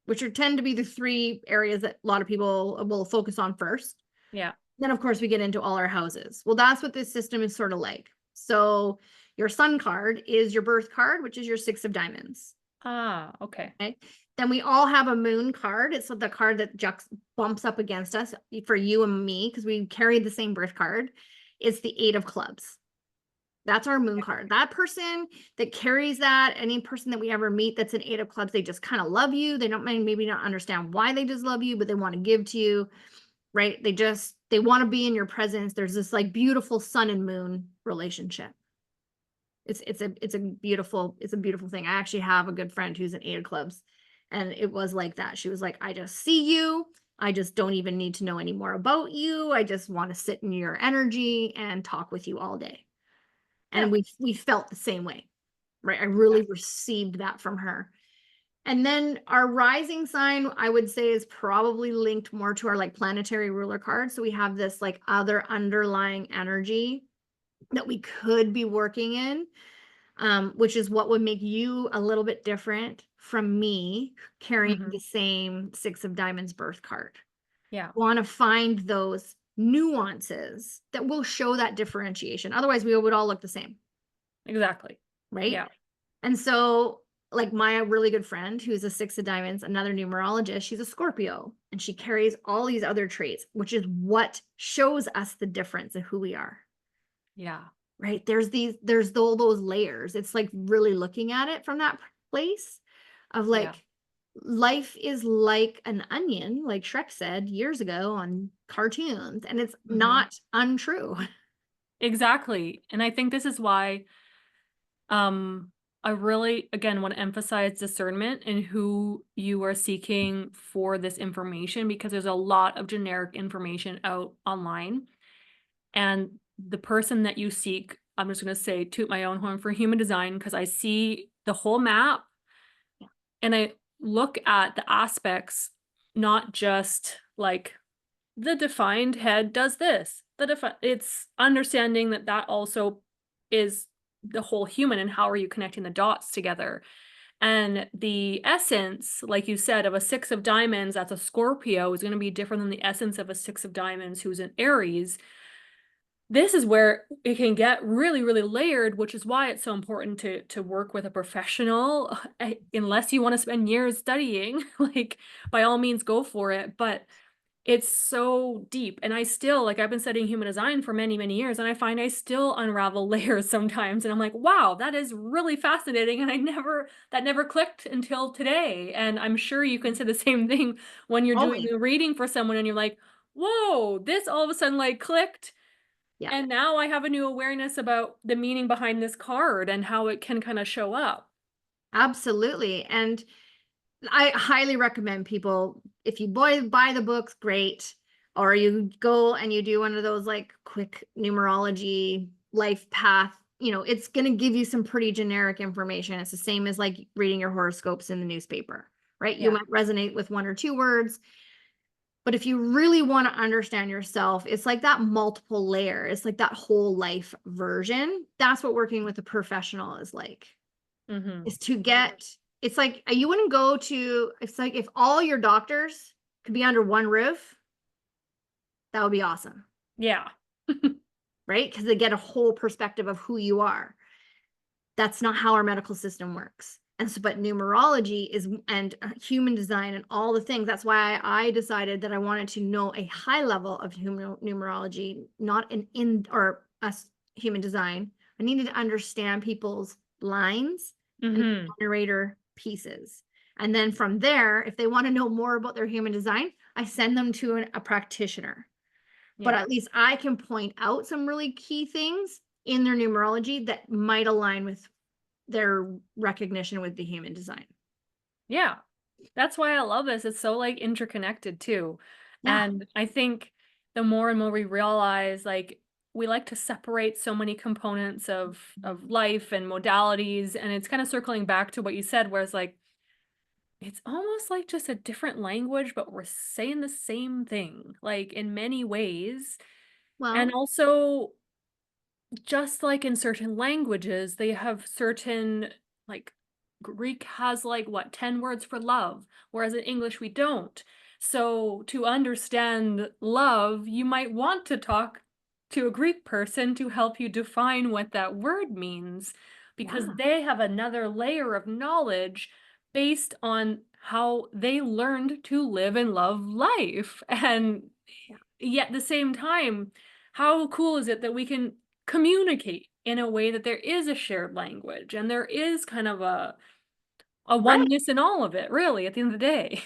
which are tend to be the three areas that a lot of people will focus on first. Yeah. Then, of course, we get into all our houses. Well, that's what this system is sort of like. So, your sun card is your birth card, which is your six of diamonds. Ah, okay. Okay. Then we all have a moon card. It's the card that bumps up against us for you and me because we carry the same birth card. It's the eight of clubs. That's our moon card. That person that carries that, any person that we ever meet that's an eight of clubs, they just kind of love you. They don't maybe not understand why they just love you, but they want to give to you, right? They want to be in your presence. There's this like beautiful sun and moon relationship. It's a beautiful thing. I actually have a good friend who's an eight of clubs, and it was like that. She was like, I just see you. I just don't even need to know any more about you. I just want to sit in your energy and talk with you all day. Yeah. And we felt the same way, right? I really received that from her. And then our rising sign, I would say, is probably linked more to our like planetary ruler card. So we have this like other underlying energy that we could be working in, which is what would make you a little bit different from me carrying Hmm. the same six of diamonds birth card. Yeah. Want to find those nuances that will show that differentiation. Otherwise, we would all look the same, Exactly. right? Yeah. And so, like my really good friend who's a six of diamonds, another numerologist, she's a Scorpio and she carries all these other traits, which is what shows us the difference of who we are. Yeah. Right? There's all those layers. It's like really looking at it from that place of Yeah. like life is like an onion, like Shrek said years ago on cartoons, and it's Hmm. not untrue. Exactly. And I think this is why um I really again want to emphasize discernment in who you are seeking for this information because there's a lot of generic information out online. And the person that you seek, I'm just going to say, toot my own horn for human design because I see the whole map and I look at the aspects, not just like the defined head does this. It's understanding that that also is the whole human and how are you connecting the dots together. And the essence, like you said, of a six of diamonds that's a Scorpio is going to be different than the essence of a six of diamonds who's an Aries. This is where it can get really, really layered, which is why it's so important to work with a professional. Unless you want to spend years studying, like by all means go for it. But it's so deep. And I still, like I've been studying human design for many, many years, and I find I still unravel layers sometimes. And I'm like, wow, that is really fascinating. And that never clicked until today. And I'm sure you can say the same thing when you're doing Always. a reading for someone and you're like, whoa, this all of a sudden like clicked. Yeah, And now I have a new awareness about the meaning behind this card and how it can kind of show up. absolutely. And I highly recommend people, if you buy the books, great. Or you go and you do one of those like quick numerology life path, it's going to give you some pretty generic information. It's the same as like reading your horoscopes in the newspaper, right? You Yeah. might resonate with one or two words, but if you really want to understand yourself, it's like that multiple layer. It's like that whole life version. That's what working with a professional is like. Hmm. Is to get, it's like you wouldn't go to, it's like if all your doctors could be under one roof, that would be awesome, Yeah. right? Because they get a whole perspective of who you are. That's not how our medical system works. And so, but numerology is, and human design and all the things. That's why I decided that I wanted to know a high level of numerology, not an in or us human design. I needed to understand people's lines and Hmm. generator pieces. And then from there, if they want to know more about their human design, I send them to a practitioner. But Yeah. at least I can point out some really key things in their numerology that might align with their recognition with the human design. Yeah. That's why I love this. It's so like interconnected too. Yeah. And I think the more and more we realize like we like to separate so many components of life and modalities and it's kind of circling back to what you said where it's like it's almost like just a different language but we're saying the same thing like in many ways. And Well, also just like in certain languages they have certain like Greek has like what, 10 words for love, whereas in English we don't. So to understand love, you might want to talk to a Greek person to help you define what that word means, because Yeah. they have another layer of knowledge based on how they learned to live and love life. And Yeah. yet at the same time, how cool is it that we can communicate in a way that there is a shared language and there is kind of a Right. oneness in all of it, really, at the end of the day.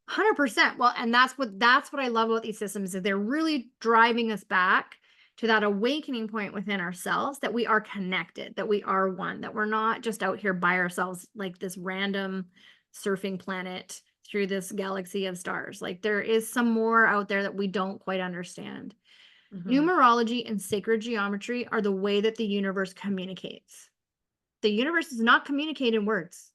100%. Well, and that's what I love about these systems is they're really driving us back to that awakening point within ourselves that we are connected, that we are one, that we're not just out here by ourselves like this random surfing planet through this galaxy of stars. Like there is some more out there that we don't quite understand. Mhm. Numerology and sacred geometry are the way that the universe communicates. The universe does not communicate in words.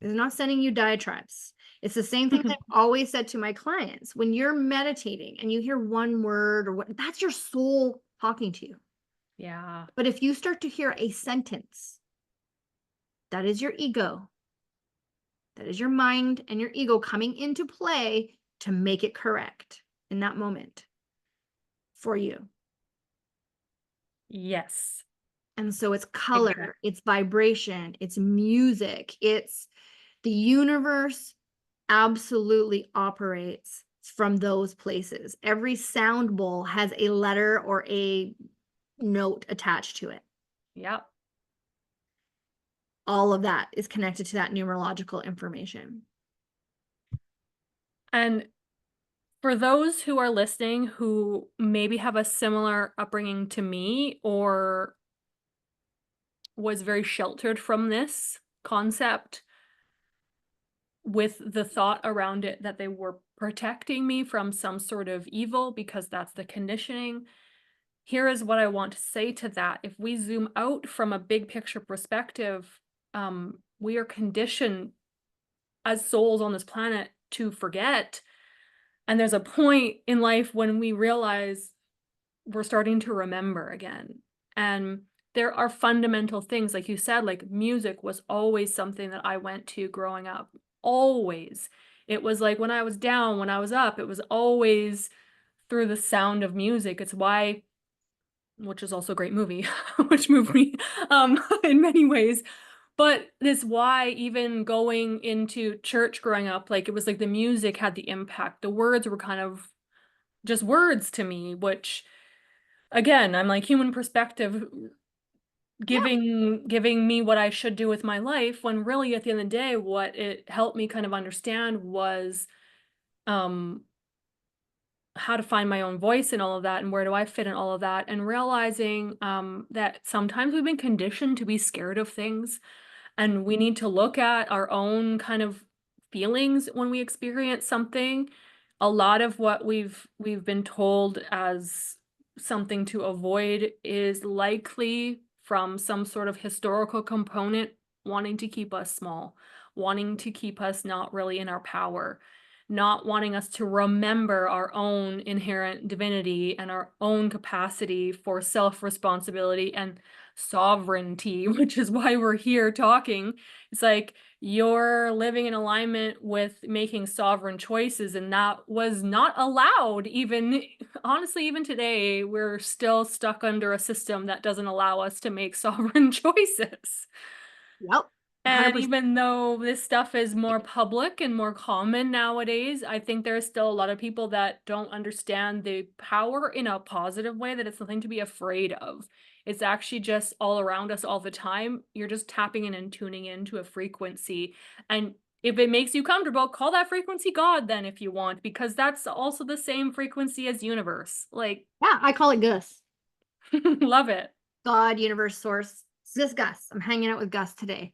It's not sending you diatribes. It's the same thing that I've always said to my clients. When you're meditating and you hear one word or what, that's your soul talking to you. Yeah. But if you start to hear a sentence, that is your ego. That is your mind and your ego coming into play to make it correct in that moment for you. Yes. And so it's color, Exactly. it's vibration, it's music, it's the universe absolutely operates from those places. Every sound bowl has a letter or a note attached to it. Yep. All of that is connected to that numerological information. And for those who are listening who maybe have a similar upbringing to me or was very sheltered from this concept, with the thought around it that they were protecting me from some sort of evil because that's the conditioning. Here is what I want to say to that. If we zoom out from a big picture perspective, we are conditioned as souls on this planet to forget. And there's a point in life when we realize we're starting to remember again. And there are fundamental things, like you said, like music was always something that I went to growing up. Always. It was like when I was down, when I was up, it was always through the sound of music. It's why, which is also a great movie, which moved me in many ways. But it's why even going into church growing up, like it was like the music had the impact. The words were kind of just words to me, which again, I'm like human perspective Yeah. giving me what I should do with my life when really at the end of the day, what it helped me kind of understand was um how to find my own voice in all of that and where do I fit in all of that and realizing that sometimes we've been conditioned to be scared of things and we need to look at our own kind of feelings when we experience something. A lot of what we've been told as something to avoid is likely from some sort of historical component wanting to keep us small, wanting to keep us not really in our power, not wanting us to remember our own inherent divinity and our own capacity for self-responsibility and sovereignty, which is why we're here talking. It's like you're living in alignment with making sovereign choices, and that was not allowed. Even honestly, even today, we're still stuck under a system that doesn't allow us to make sovereign choices. Yep. And 100%. even though this stuff is more public and more common nowadays, I think there's still a lot of people that don't understand the power in a positive way, that it's nothing to be afraid of. It's actually just all around us all the time. You're just tapping in and tuning into a frequency. And if it makes you comfortable, call that frequency God then if you want, because that's also the same frequency as universe. Like, Yeah. I call it Gus. love it. God, universe, source. It's just Gus. I'm hanging out with Gus today.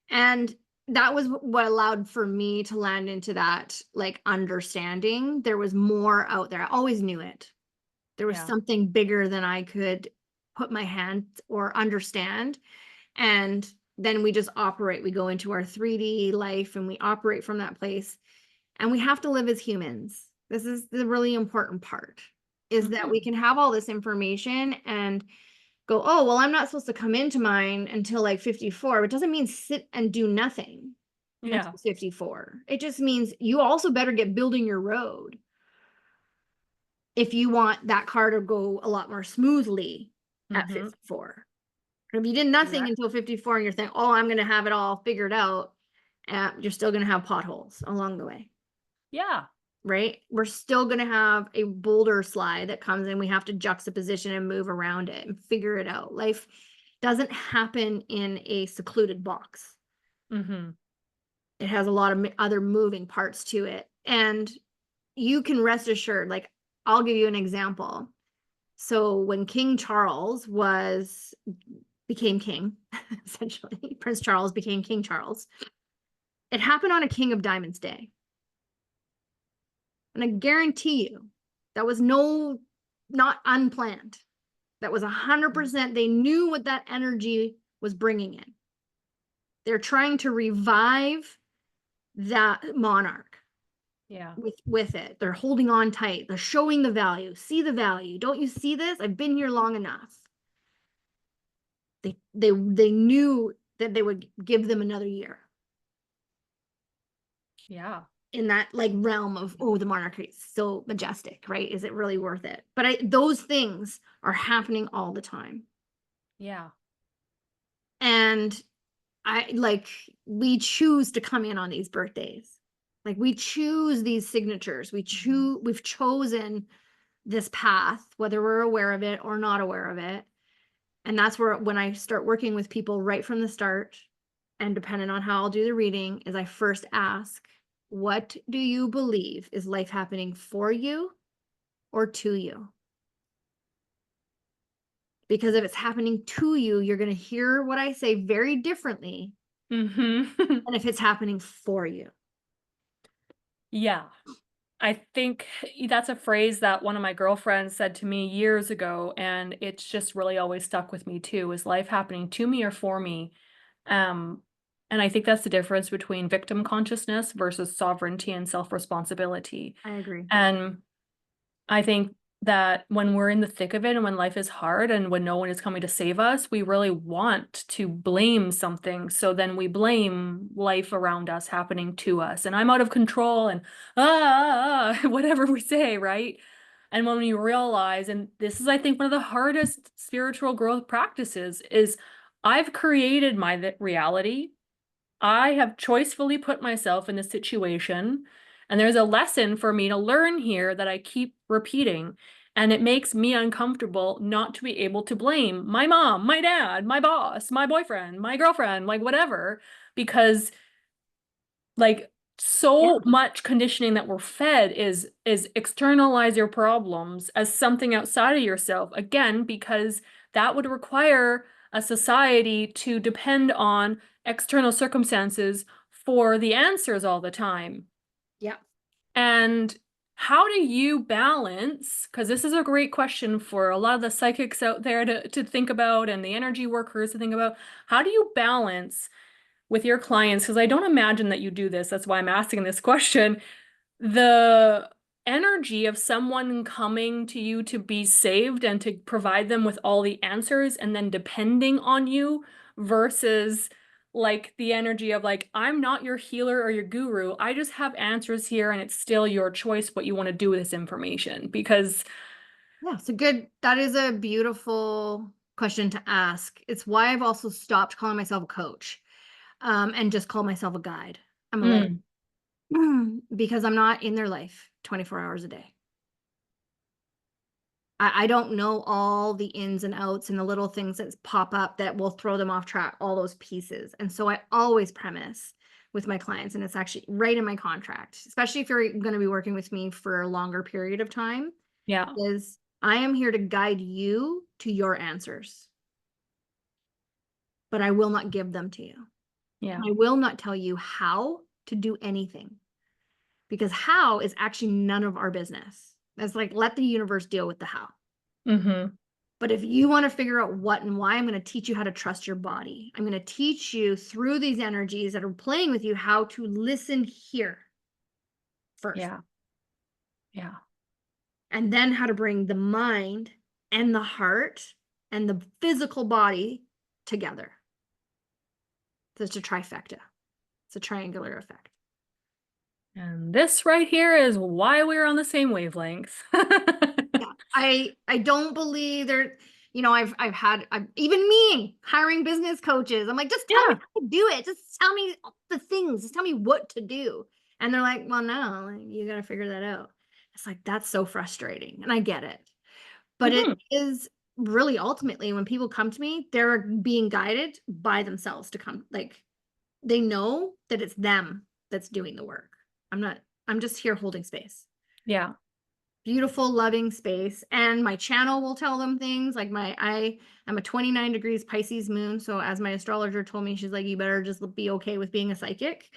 And that was what allowed for me to land into that like understanding. There was more out there. I always knew it. There was Yeah. something bigger than I could put my hand or understand. And then we just operate. We go into our 3D life and we operate from that place. And we have to live as humans. This is the really important part is that we Mhm. can have all this information and go, oh, well, I'm not supposed to come into mine until like 54. It doesn't mean sit and do nothing Yeah. until 54. It just means you also better get building your road if you want that car to go a lot more smoothly at Mm-hmm. 54. If you did nothing Exactly. until 54 and you're thinking, oh, I'm going to have it all figured out, you're still going to have potholes along the way. Yeah. Right? We're still going to have a boulder slide that comes in. We have to juxtaposition and move around it and figure it out. Life doesn't happen in a secluded box. Mm-hmm. It has a lot of other moving parts to it. And you can rest assured, like, I'll give you an example. So when King Charles became king, essentially, Prince Charles became King Charles, it happened on a King of Diamonds day. And I guarantee you that was not unplanned. That was 100%. They knew what that energy was bringing in. They're trying to revive that monarch Yeah. with it. They're holding on tight. They're showing the value. See the value. Don't you see this? I've been here long enough. They knew that they would give them another year Yeah. in that like realm of, oh, the monarchy is so majestic, right? Is it really worth it? But those things are happening all the time. Yeah. And we choose to come in on these birthdays. Like we choose these signatures. We've chosen this path, whether we're aware of it or not aware of it. And that's where, when I start working with people right from the start, and depending on how I'll do the reading, is I first ask, what do you believe is life happening for you or to you? Because if it's happening to you, you're going to hear what I say very differently Mm-hmm. than if it's happening for you. Yeah. I think that's a phrase that one of my girlfriends said to me years ago, and it's just really always stuck with me too. Is life happening to me or for me? Um, and I think that's the difference between victim consciousness versus sovereignty and self-responsibility. I agree. And I think that when we're in the thick of it and when life is hard and when no one is coming to save us, we really want to blame something. So then we blame life around us happening to us. And I'm out of control and whatever we say, right? And when we realize, and this is, I think, one of the hardest spiritual growth practices, is I've created my reality. I have choicefully put myself in this situation, and there's a lesson for me to learn here that I keep repeating. And it makes me uncomfortable not to be able to blame my mom, my dad, my boss, my boyfriend, my girlfriend, like whatever, because like Yeah. so much conditioning that we're fed is externalize your problems as something outside of yourself, again because that would require a society to depend on external circumstances for the answers all the time. Yeah. And how do you balance, because this is a great question for a lot of the psychics out there to think about and the energy workers to think about, how do you balance with your clients, because I don't imagine that you do this, that's why I'm asking this question, the energy of someone coming to you to be saved and to provide them with all the answers and then depending on you versus like the energy of like, I'm not your healer or your guru, I just have answers here and it's still your choice what you want to do with this information. Because Yeah. That is a beautiful question to ask. It's why I've also stopped calling myself a coach, and just call myself a guide. I'm like, mm, because I'm not in their life 24 hours a day. I don't know all the ins and outs and the little things that pop up that will throw them off track, all those pieces. And so I always premise with my clients, and it's actually right in my contract, especially if you're going to be working with me for a longer period of time, yeah, is I am here to guide you to your answers, but I will not give them to you. yeah, I will not tell you how to do anything, because how is actually none of our business. It's like, let the universe deal with the how. mm-hmm, But if you want to figure out what and why, I'm going to teach you how to trust your body. I'm going to teach you through these energies that are playing with you how to listen here first, yeah, yeah, and then how to bring the mind and the heart and the physical body together. So it's a trifecta. It's a triangular effect. And this right here is why we're on the same wavelength. Yeah, I don't believe there, I've even me hiring business coaches. I'm like, just tell me Yeah. how to do it. Just tell me the things. Just tell me what to do. And they're like, well, no, like, you got to figure that out. It's like, that's so frustrating. And I get it. But it Hmm. is really ultimately when people come to me, they're being guided by themselves to come. Like they know that it's them that's doing the work. I'm just here holding space. Yeah. Beautiful, loving space. And my channel will tell them things like I'm a 29 degrees Pisces moon. So as my astrologer told me, she's like, you better just be okay with being a psychic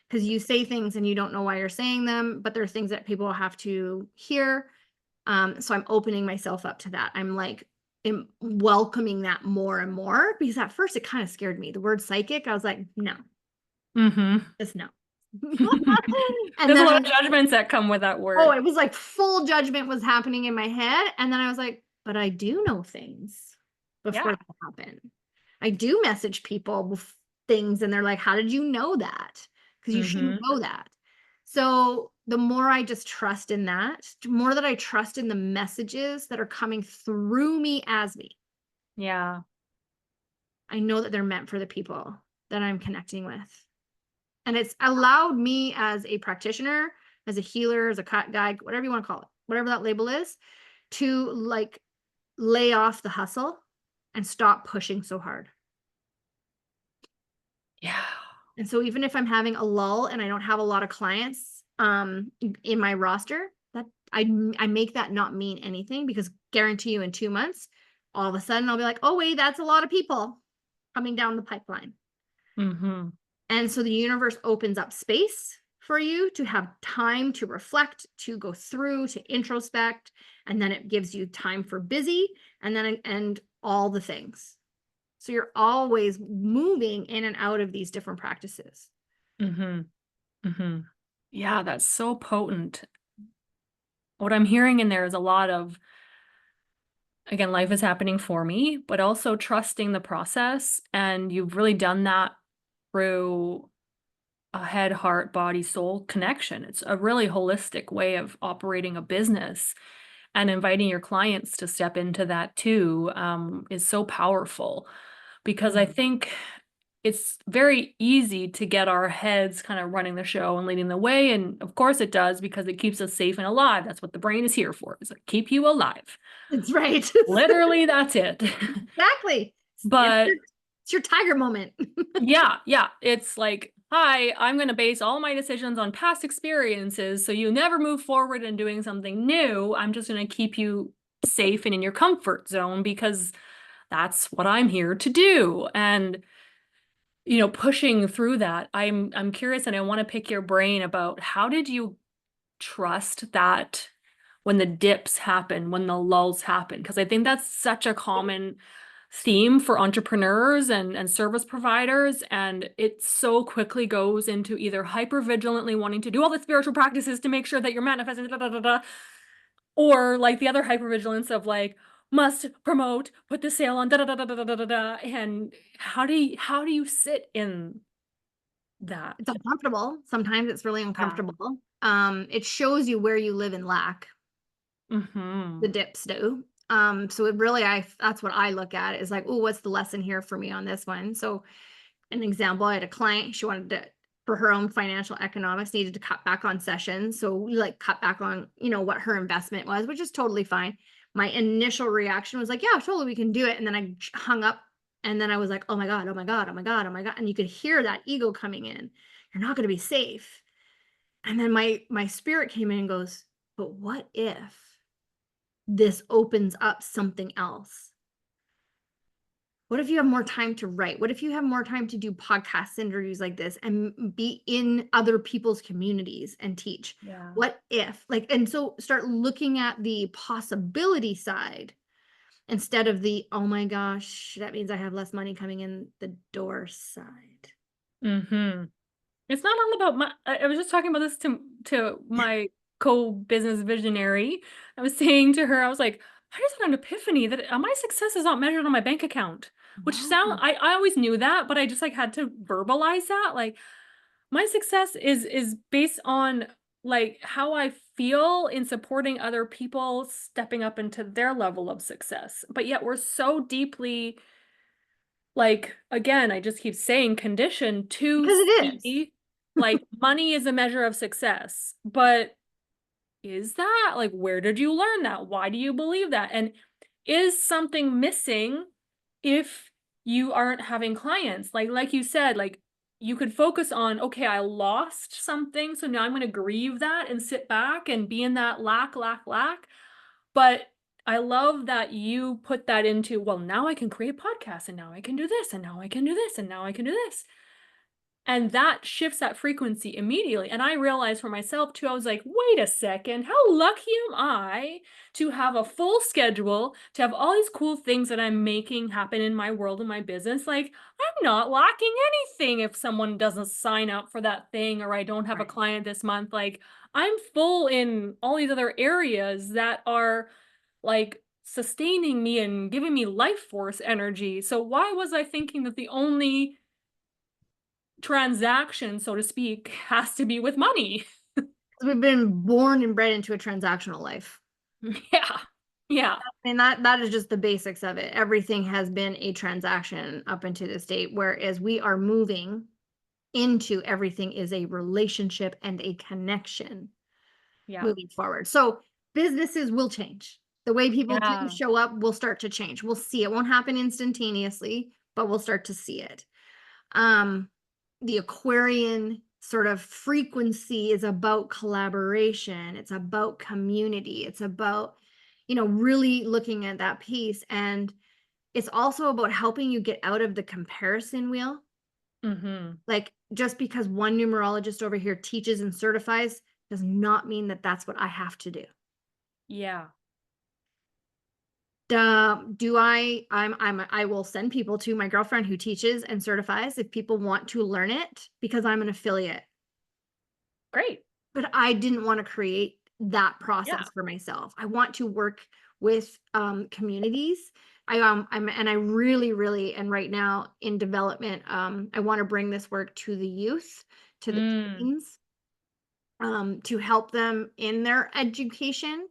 because you say things and you don't know why you're saying them, but there's things that people have to hear. So I'm opening myself up to that. I'm like, welcoming that more and more because at first it kind of scared me. The word psychic, I was like, no, Mm-hmm. just no. And There's a then lot of judgments that come with that oh, word. it was like full judgment was happening in my head. And then I was like, but I do know things before Yeah. that happen. I do message people with things and they're like, how did you know that? Because you shouldn't Mm-hmm. know that. So the more I just trust in that, the more that I trust in the messages that are coming through me as me, Yeah. I know that they're meant for the people that I'm connecting with. And it's allowed me as a practitioner, as a healer, as a guide, whatever you want to call it, whatever that label is, to like lay off the hustle and stop pushing so hard. Yeah. And so even if I'm having a lull and I don't have a lot of clients in my roster, that I make that not mean anything because guarantee you in 2 months, all of a sudden I'll be like, oh wait, that's a lot of people coming down the pipeline. Mm-hmm. And so the universe opens up space for you to have time to reflect, to go through, to introspect, and then it gives you time for busy and all the things. So you're always moving in and out of these different practices. Mm-hmm. Mm-hmm. Yeah, that's so potent. What I'm hearing in there is a lot of, again, life is happening for me, but also trusting the process. And you've really done that through a head, heart, body, soul connection. It's a really holistic way of operating a business, and inviting your clients to step into that too, is so powerful because I think it's very easy to get our heads kind of running the show and leading the way. And of course it does because it keeps us safe and alive. That's what the brain is here for, is to keep you alive. That's right. Literally, that's it. Exactly. It's But it's your tiger moment. yeah, it's like, hi, I'm going to base all my decisions on past experiences. So you never move forward in doing something new. I'm just going to keep you safe and in your comfort zone because that's what I'm here to do. And pushing through that, I'm curious and I want to pick your brain about how did you trust that when the dips happen, when the lulls happen? Because I think that's such a common theme for entrepreneurs and service providers. And it so quickly goes into either hyper vigilantly wanting to do all the spiritual practices to make sure that you're manifesting, da, da, da, da, or like the other hypervigilance of like, must promote, put the sale on, da da da da da da da da. And how do you sit in that? It's uncomfortable. Sometimes it's really Yeah. uncomfortable. It shows you where you live in lack. Mm-hmm. The dips do. So it really, that's what I look at is like, oh, what's the lesson here for me on this one? So an example, I had a client, she wanted to, for her own financial economics, needed to cut back on sessions. So we like cut back on, what her investment was, which is totally fine. My initial reaction was like, yeah, totally, we can do it. And then I hung up and then I was like, oh my God, oh my God, oh my God, oh my God. And you could hear that ego coming in. You're not going to be safe. And then my spirit came in and goes, but what if this opens up something else? What if you have more time to write? What if you have more time to do podcast interviews like this and be in other people's communities and teach? Yeah. What if, and so start looking at the possibility side instead of the, oh my gosh, that means I have less money coming in the door side. Mm-hmm. It's not all about I was just talking about this to my co-business visionary. I was saying to her, I was like, I just had an epiphany that my success is not measured on my bank account, which sound No. I always knew that, but I just like had to verbalize that. Like my success is based on like how I feel in supporting other people stepping up into their level of success. But yet we're so deeply like again, I just keep saying conditioned to Because it is. see like money is a measure of success. But is that? Like, where did you learn that? Why do you believe that? And is something missing if you aren't having clients? Like you said, like you could focus on, okay, I lost something, so now I'm going to grieve that and sit back and be in that lack, lack, lack. But I love that you put that into, well, now I can create podcasts and now I can do this and now I can do this and now I can do this. And that shifts that frequency immediately. And I realized for myself too, I was like, wait a second, how lucky am I to have a full schedule, to have all these cool things that I'm making happen in my world and my business. Like, I'm not lacking anything if someone doesn't sign up for that thing or I don't have a Right. client this month. Like, I'm full in all these other areas that are like sustaining me and giving me life force energy. So, why was I thinking that the only transaction, so to speak, has to be with money? We've been born and bred into a transactional life. Yeah. Yeah. And that is just the basics of it. Everything has been a transaction up into this date, whereas we are moving into everything is a relationship and a connection Yeah. moving forward. So businesses will change. The way people do Yeah. show up will start to change. We'll see. It won't happen instantaneously, but we'll start to see it. Um, the Aquarian sort of frequency is about collaboration. It's about community. It's about, really looking at that piece. And it's also about helping you get out of the comparison wheel. Mhm. Like, just because one numerologist over here teaches and certifies does not mean that that's what I have to do. Yeah. Do I will send people to my girlfriend who teaches and certifies if people want to learn it because I'm an affiliate. Great. But I didn't want to create that Yeah. process for myself. I want to work with communities. I really, really, and right now in development, I want to bring this work to the youth, to the Mm. teens, to help them in their education.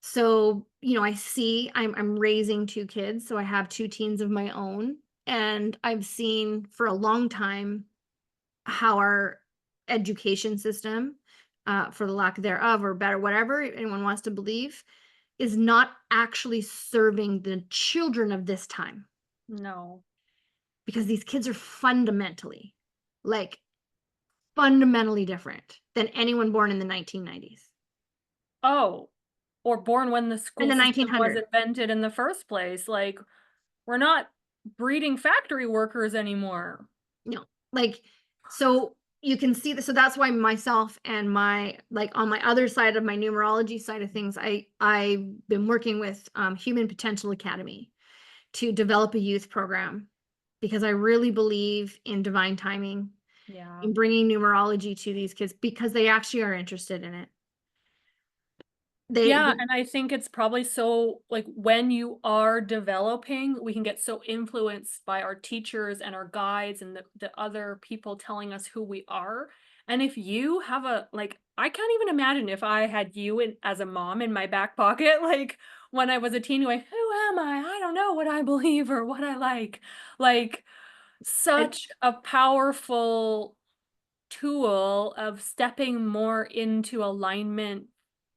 So, I'm raising two kids, so I have two teens of my own, and I've seen for a long time how our education system, for the lack thereof, or better, whatever anyone wants to believe, is not actually serving the children of this time, No. because these kids are fundamentally, like, fundamentally different than anyone born in the 1990s Oh, or born when the and school the system was 1900s. invented in the first place. Like, we're not breeding factory workers anymore. No, like, so you can see that. So that's why myself and my, like, on my other side of my numerology side of things, I've been working with Human Potential Academy to develop a youth program, because I really believe in divine timing, Yeah. in bringing numerology to these kids because they actually are interested in it. Yeah, They and I think it's probably so like when you are developing, we can get so influenced by our teachers and our guides and the other people telling us who we are. And if you have a like I can't even imagine if I had you in, as a mom in my back pocket, like when I was a teen going, who am I? I don't know what I believe or what I like. Like I, such a powerful tool of stepping more into alignment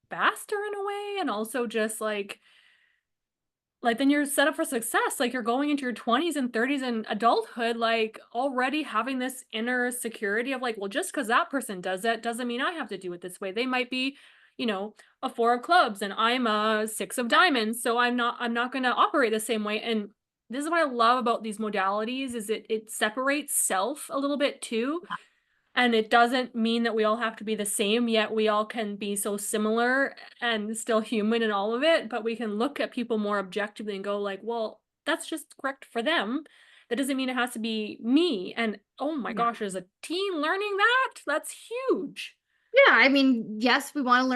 faster in a way and also just like then you're set up for success like you're going into your 20s and 30s and adulthood like already having this inner security of like well just because that person does that doesn't mean I have to do it this way. They might be a four of clubs and I'm a six of diamonds, so I'm not going to operate the same way. And this is what I love about these modalities is it separates self a little bit too, and it doesn't mean that we all have to be the same, yet we all can be so similar and still human in all of it, but we can look at people more objectively and go like, "Well, that's just correct for them. That doesn't mean it has to be me." And oh my yeah. gosh, as a teen learning that, that's huge. Yeah, I mean, yes, we want to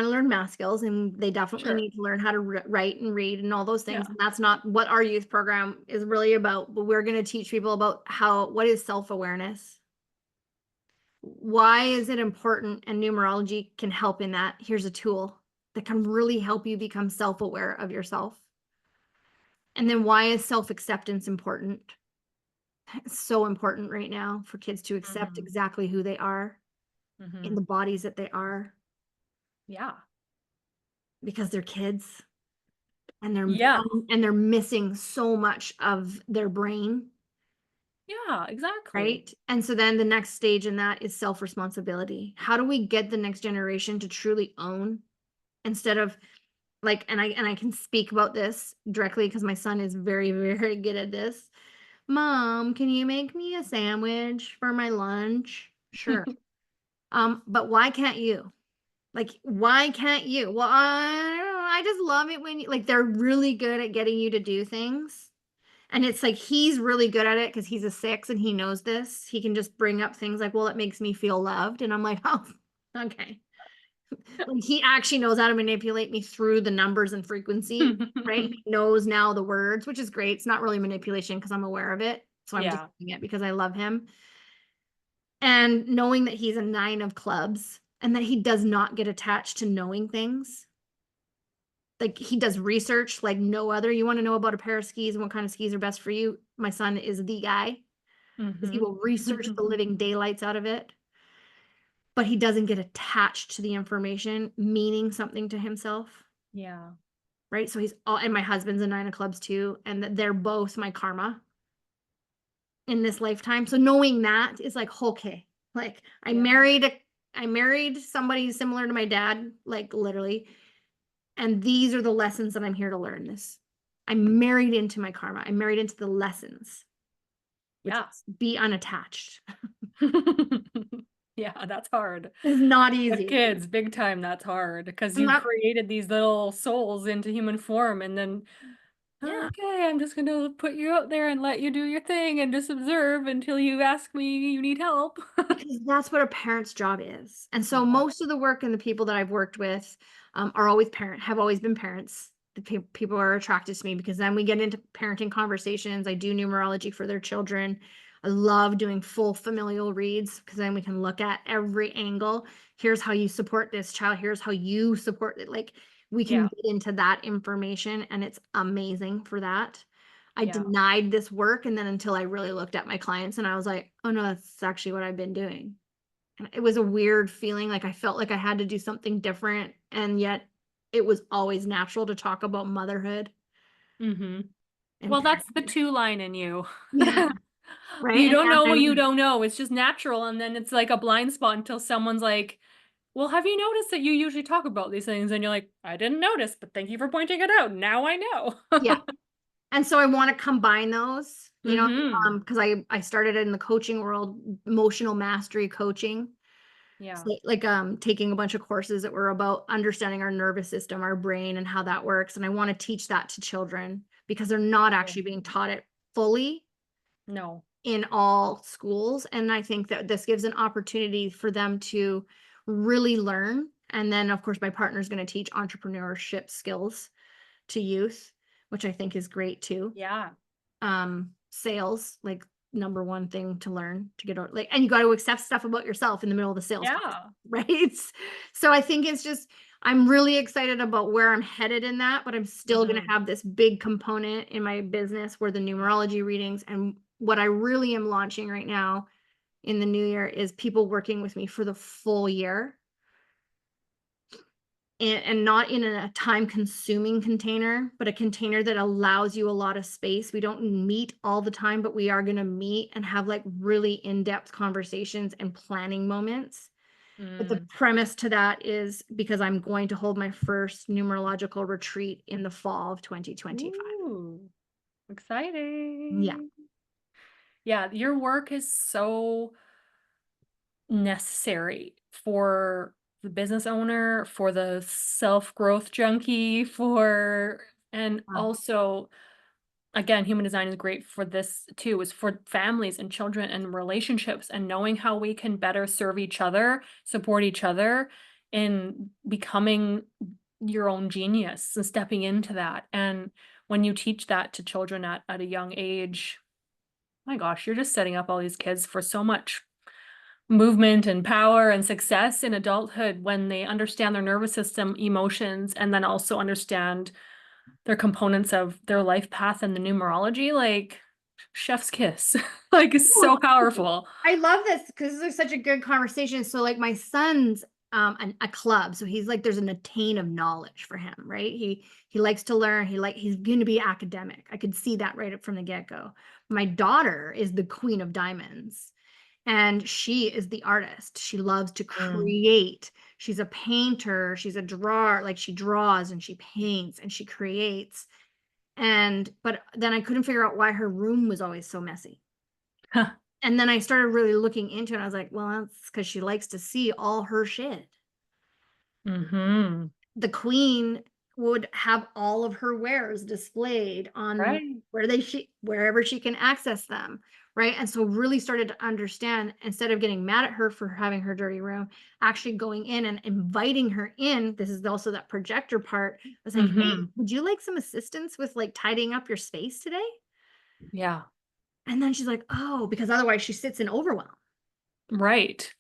learn math skills, and they definitely Sure. need to learn how to write and read and all those things. Yeah. And that's not what our youth program is really about. But we're going to teach people about what is self-awareness. Why is it important? And numerology can help in that. Here's a tool that can really help you become self-aware of yourself. And then why is self-acceptance important? It's so important right now for kids to accept Mhm. exactly who they are in Mhm. the bodies that they are Yeah. because they're kids and Yeah. they're missing so much of their brain, Yeah, exactly. right? And so then the next stage in that is self-responsibility. How do we get the next generation to truly own instead of like, and I can speak about this directly because my son is very, very good at this. Mom, can you make me a sandwich for my lunch? Sure. But why can't you? Like, why can't you? Well, I don't know. I just love it when you like they're really good at getting you to do things. And it's like he's really good at it because he's a 6 and he knows this. He can just bring up things like, well, it makes me feel loved. And I'm like, oh, okay. Like he actually knows how to manipulate me through the numbers and frequency, right? He knows now the words, which is great. It's not really manipulation because I'm aware of it. So I'm just Yeah. doing it because I love him. And knowing that he's a 9 of clubs and that he does not get attached to knowing things. Like he does research like no other. You want to know about a pair of skis and what kind of skis are best for you? My son is the guy because he Mhm. will research the living daylights out of it, but he doesn't get attached to the information meaning something to himself. Yeah. Right? So he's all, and my husband's a 9 of clubs too, and they're both my karma in this lifetime. So knowing that is like, okay, like Yeah. I married somebody similar to my dad, like literally, and these are the lessons that I'm here to learn this. I'm married into my karma. I'm married into the lessons, which Yeah. is be unattached. Yeah, that's hard. It's not With easy. kids, big time, that's hard because And you that, created these little souls into human form and then, yeah, okay, I'm just gonna put you out there and let you do your thing and just observe until you ask me you need help. because that's what a parent's job is. And so Yeah. most of the work and the people that I've worked with are always have always been parents. The people are attracted to me because then we get into parenting conversations. I do numerology for their children. I love doing full familial reads because then we can look at every angle. Here's how you support this child. Here's how you support it. Like we can Yeah. get into that information and it's amazing for that. I Yeah. denied this work, and then until I really looked at my clients and I was like, "Oh, no, that's actually what I've been doing." And it was a weird feeling, like I felt like I had to do something different, and yet it was always natural to talk about motherhood Mhm. and Well, that's the parenting. 2 line in you. Yeah, right? You And don't know what you then don't know. It's just natural, and then it's like a blind spot until someone's like, "Well, have you noticed that you usually talk about these things?" And you're like, "I didn't notice, but thank you for pointing it out. Now I know." yeah, and so I wanna combine those, Mhm. because I started in the coaching world, emotional mastery coaching. Yeah. So, like, taking a bunch of courses that were about understanding our nervous system, our brain, and how that works, and I wanna teach that to children because they're not Oh, actually being taught it fully no. in all schools, and I think that this gives an opportunity for them to really learn, and then, of course, my partner's gonna teach entrepreneurship skills to youth, which I think is great too. Yeah. Sales, like, number one thing to learn to get like, and you got to accept stuff about yourself in the middle of the sales process, Yeah. right? So I think it's just I'm really excited about where I'm headed in that, but I'm still going to Mhm. have this big component in my business where the numerology readings and what I really am launching right now in the new year is people working with me for the full year and not in a time consuming container, but a container that allows you a lot of space. We don't meet all the time, but we are going to meet and have like really in-depth conversations and planning moments. But the Mm. premise to that is because I'm going to hold my first numerological retreat in the fall of 2025. Ooh, Yeah. exciting. Yeah, your work is so necessary for the business owner, for the self-growth junkie, for and Wow. also again, human design is great for this too, is for families and children and relationships and knowing how we can better serve each other, support each other in becoming your own genius and stepping into that. And when you teach that to children at a young age, my gosh, you're just setting up all these kids for so much movement and power and success in adulthood when they understand their nervous system, emotions, and then also understand their components of their life path and the numerology. Like, chef's kiss. Like, it's so powerful. I love this because this is such a good conversation. So like my son's a club. So he's like there's an attain of knowledge for him, right? He likes to learn. He's going to be academic. I could see that right up from the get-go. My daughter is the queen of diamonds. And she is the artist. She loves to Mm. create. She's a painter. She's a drawer. Like she draws and she paints and she creates. But then I couldn't figure out why her room was always so messy. And then I started really looking into it. I was like, well, that's because she likes to see all her shit. Mm-hmm. The queen would have all of her wares displayed on Right. wherever she can access them, right? And so really started to understand, instead of getting mad at her for having her dirty room, actually going in and inviting her in. This is also that projector part. I was like, hey, Mm-hmm. would you like some assistance with like tidying up your space today? Yeah. And then she's like, oh, because otherwise she sits in overwhelm. Right.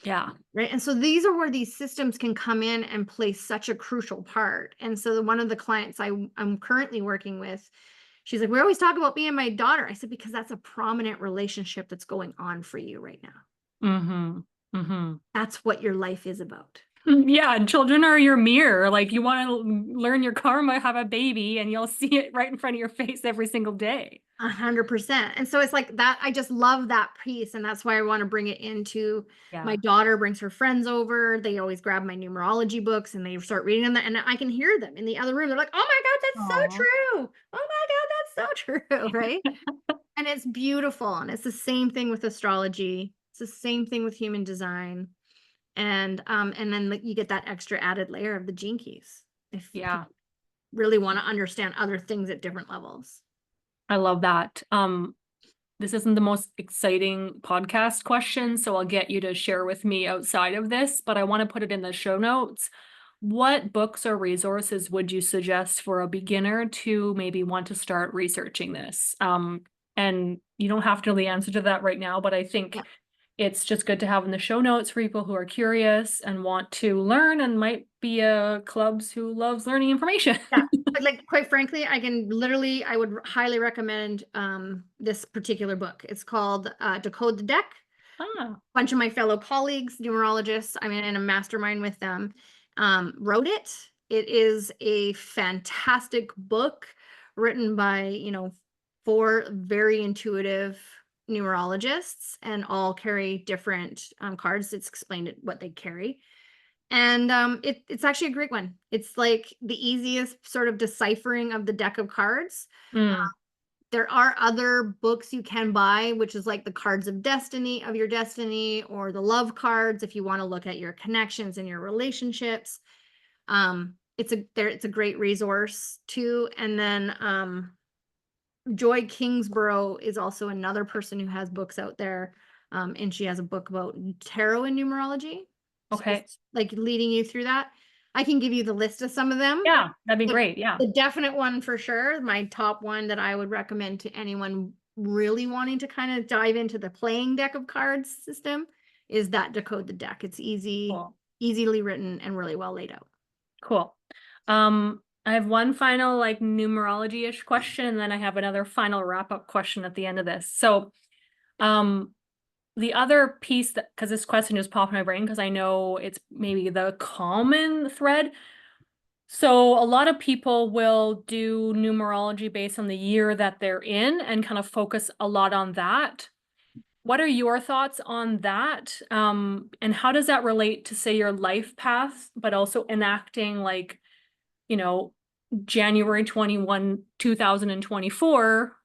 Yeah. Right. And so these are where these systems can come in and play such a crucial part. And so one of the clients I'm currently working with, she's like, we always talk about me and my daughter. I said, because that's a prominent relationship that's going on for you right now. Mm-hmm. Mm-hmm. That's what your life is about. Yeah, and children are your mirror. Like, you want to learn your karma, have a baby, and you'll see it right in front of your face every single day. 100%. And so it's like that. I just love that piece. And that's why I want to bring it into my Yeah. daughter brings her friends over. They always grab my numerology books and they start reading them. And I can hear them in the other room. They're like, oh my God, that's so Oh. true. Oh my God, that's so true. Right. And it's beautiful. And it's the same thing with astrology. It's the same thing with human design. And then like, you get that extra added layer of the gene keys if Yeah. people really want to understand other things at different levels. I love that. This isn't the most exciting podcast question, so I'll get you to share with me outside of this, but I want to put it in the show notes. What books or resources would you suggest for a beginner to maybe want to start researching this? And you don't have to know the answer to that right now, but I think Yeah. it's just good to have in the show notes for people who are curious and want to learn and might be clubs who loves learning information. Yeah. But like quite frankly, I would highly recommend this particular book. It's called Decode the Deck. Ah, A bunch of my fellow colleagues, numerologists, I'm in a mastermind with them, wrote it. It is a fantastic book written by, four very intuitive numerologists and all carry different cards. It's explained what they carry. And it's actually a great one. It's like the easiest sort of deciphering of the deck of cards. mm, There are other books you can buy, which is like the cards of destiny, of your destiny, or the love cards if you want to look at your connections and your relationships. It's a great resource too. And then Joy Kingsborough is also another person who has books out there. And she has a book about tarot and numerology. So okay. just like leading you through that. I can give you the list of some of them. Yeah, that'd be The, great. Yeah. the definite one for sure, my top one that I would recommend to anyone really wanting to kind of dive into the playing deck of cards system is that Decode the Deck. It's Cool. easily written and really well laid out. Cool. I have one final like numerology-ish question, and then I have another final wrap-up question at the end of this. So, um, the other piece that, because this question just popped in my brain, because I know it's maybe the common thread. So a lot of people will do numerology based on the year that they're in and kind of focus a lot on that. What are your thoughts on that? And how does that relate to, say, your life path, but also enacting like, you know, January 21, 2024,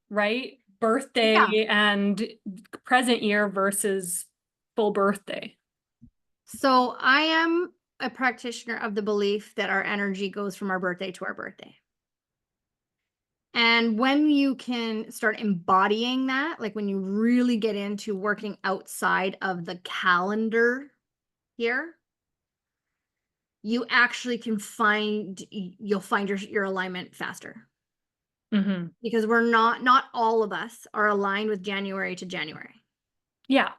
right? Yeah. Birthday and present year versus full birthday. So I am a practitioner of the belief that our energy goes from our birthday to our birthday. And when you can start embodying that, like when you really get into working outside of the calendar here, you actually can you'll find your alignment faster. Mm-hmm. Because we're not all of us are aligned with January to January, Yeah.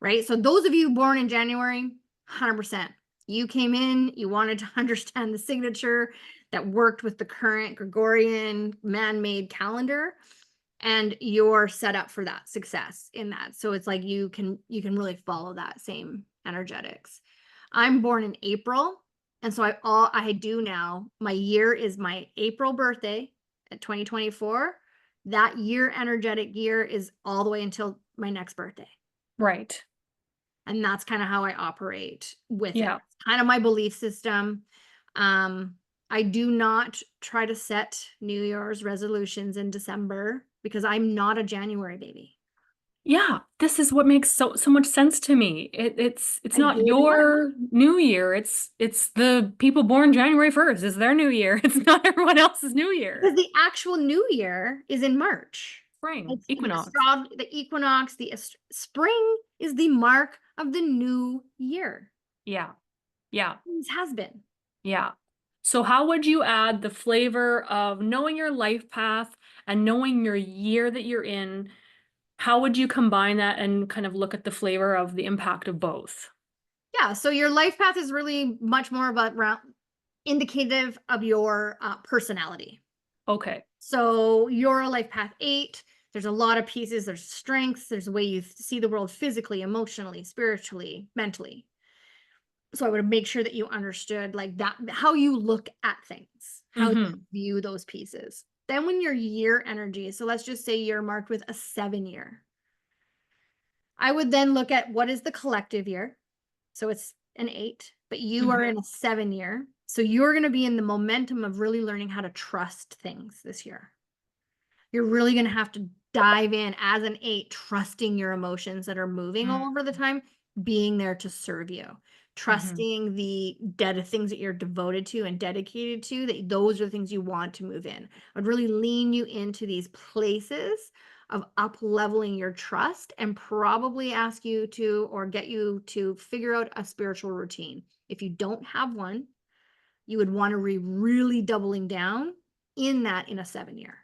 right? So those of you born in January, 100%. You came in, you wanted to understand the signature that worked with the current Gregorian man-made calendar, and you're set up for that success in that. So it's like you can really follow that same energetics. I'm born in April, and so I do now, my year is my April birthday at 2024. That year energetic year is all the way until my next birthday. Right. And that's kind of how I operate with it. Yeah. It's kind of my belief system. Um, I do not try to set New Year's resolutions in December because I'm not a January baby. Yeah, this is what makes so much sense to me. It's I not gave it up your new year. It's the people born January 1st. It's their new year. It's not everyone else's new because year. the actual New Year is in March. Spring, It's equinox. the equinox, spring is the mark of the new year. Yeah. Yeah. It has been. Yeah. So how would you add the flavor of knowing your life path and knowing your year that you're in? How would you combine that and kind of look at the flavor of the impact of both? Yeah, so your life path is really much more about indicative of your personality. Okay. So you're a life path 8. There's a lot of pieces. There's strengths. There's a way you see the world physically, emotionally, spiritually, mentally. So I would make sure that you understood like that, how you look at things, how you Mm-hmm. view those pieces. Then when your year energy, so let's just say you're marked with a 7-year, I would then look at what is the collective year. So it's an 8, but you are Mm-hmm. in a 7-year. So you're going to be in the momentum of really learning how to trust things this year. You're really going to have to dive in as an 8, trusting your emotions that are moving all over the time, being there to serve you, Mm-hmm. trusting the things that you're devoted to and dedicated to, that those are the things you want to move in. I'd really lean you into these places of up leveling your trust and probably ask you to or get you to figure out a spiritual routine. If you don't have one, you would want to be really doubling down in that in a 7-year,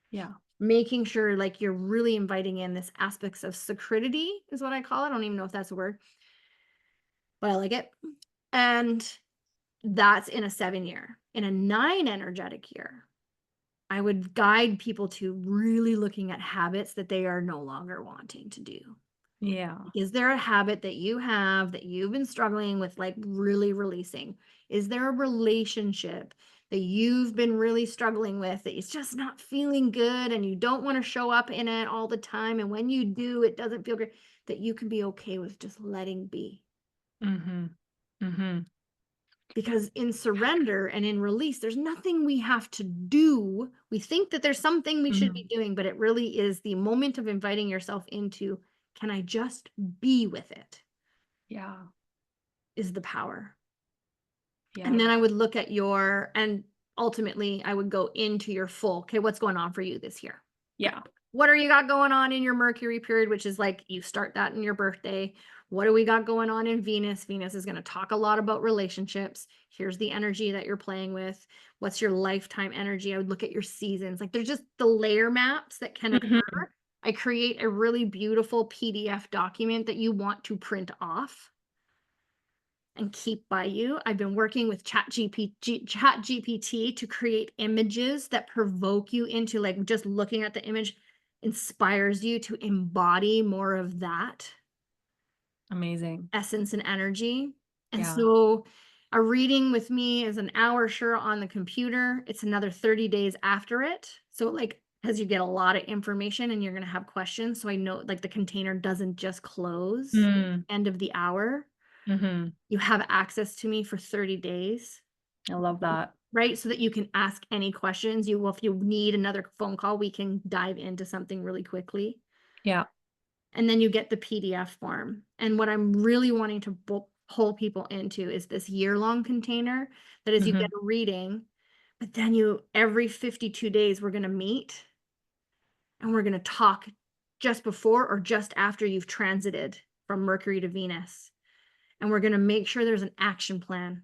Yeah. making sure like you're really inviting in this aspects of sacredity is what I call it. I don't even know if that's a word, but I like it. And that's in a 7-year. In a 9 energetic year, I would guide people to really looking at habits that they are no longer wanting to do. Yeah. Is there a habit that you have that you've been struggling with, like really releasing? Is there a relationship that you've been really struggling with that it's just not feeling good and you don't want to show up in it all the time? And when you do, it doesn't feel great, that you can be okay with just letting be. Mm-hmm. Mm-hmm. Because in surrender and in release, there's nothing we have to do. We think that there's something we should Mm-hmm. be doing, but it really is the moment of inviting yourself into, can I just be with it? Yeah. Is the power. And Yeah. then I would look at and ultimately I would go into your full, okay, what's going on for you this year? Yeah. What are you got going on in your Mercury period, which is like you start that in your birthday? What do we got going on in Venus? Venus is going to talk a lot about relationships. Here's the energy that you're playing with. What's your lifetime energy? I would look at your seasons. Like there's just the layer maps that can occur. Mm-hmm. I create a really beautiful PDF document that you want to print off and keep by you. I've been working with ChatGPT to create images that provoke you into, like, just looking at the image inspires you to embody more of that Amazing. essence and energy. And Yeah. so a reading with me is an hour sure on the computer. It's another 30 days after it. So like as you get a lot of information and you're going to have questions. So I know like the container doesn't just close Mm. end of the hour. Mm-hmm. You have access to me for 30 days, I love that. right? So that you can ask any questions. If you need another phone call, we can dive into something really quickly. Yeah. And then you get the PDF form. And what I'm really wanting to pull people into is this year-long container that as you Mm-hmm. get a reading, But then every 52 days, we're going to meet and we're going to talk just before or just after you've transited from Mercury to Venus. And we're going to make sure there's an action plan.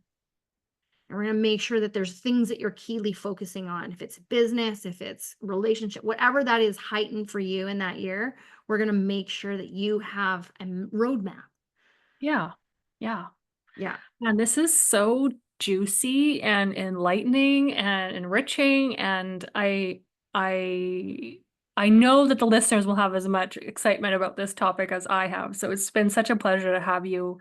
And we're going to make sure that there's things that you're keenly focusing on. If it's business, if it's relationship, whatever that is heightened for you in that year, we're going to make sure that you have a roadmap. Yeah. Yeah. Yeah. And this is so juicy and enlightening and enriching. And I I know that the listeners will have as much excitement about this topic as I have. So it's been such a pleasure to have you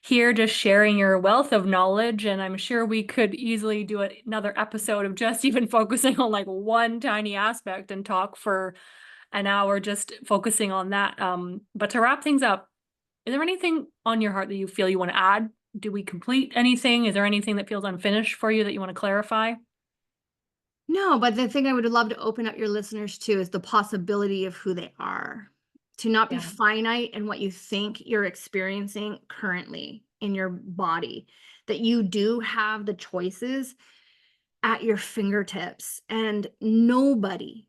here just sharing your wealth of knowledge. And I'm sure we could easily do another episode of just even focusing on like one tiny aspect and talk for an hour just focusing on that. But to wrap things up, is there anything on your heart that you feel you want to add? Do we complete anything? Is there anything that feels unfinished for you that you want to clarify? No, but the thing I would love to open up your listeners to is the possibility of who they are, to not be Yeah. finite in what you think you're experiencing currently in your body, that you do have the choices at your fingertips, and nobody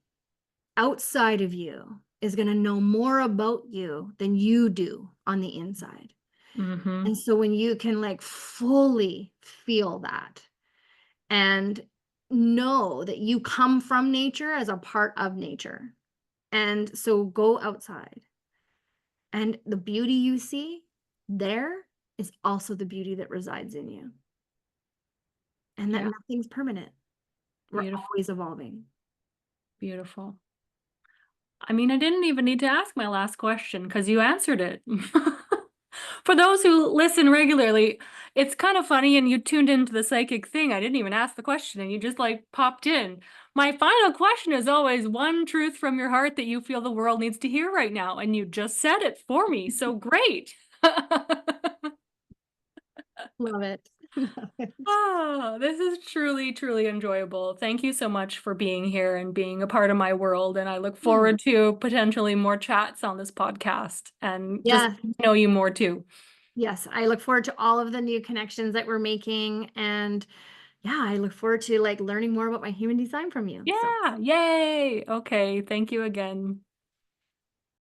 outside of you is going to know more about you than you do on the inside. Mm-hmm. And so when you can like fully feel that and know that you come from nature as a part of nature. And so go outside. And the beauty you see there is also the beauty that resides in you. And that Yeah. nothing's permanent. We're Beautiful. always evolving. Beautiful. I mean, I didn't even need to ask my last question because you answered it. For those who listen regularly, it's kind of funny and you tuned into the psychic thing. I didn't even ask the question and you just like popped in. My final question is always one truth from your heart that you feel the world needs to hear right now. And you just said it for me. So great. Love it. Love it. Oh, this is truly, truly enjoyable. Thank you so much for being here and being a part of my world. And I look Hmm. forward to potentially more chats on this podcast and just Yeah. know you more too. Yes. I look forward to all of the new connections that we're making. And yeah, I look forward to like learning more about my human design from you. So Yeah, yay. Okay, thank you again.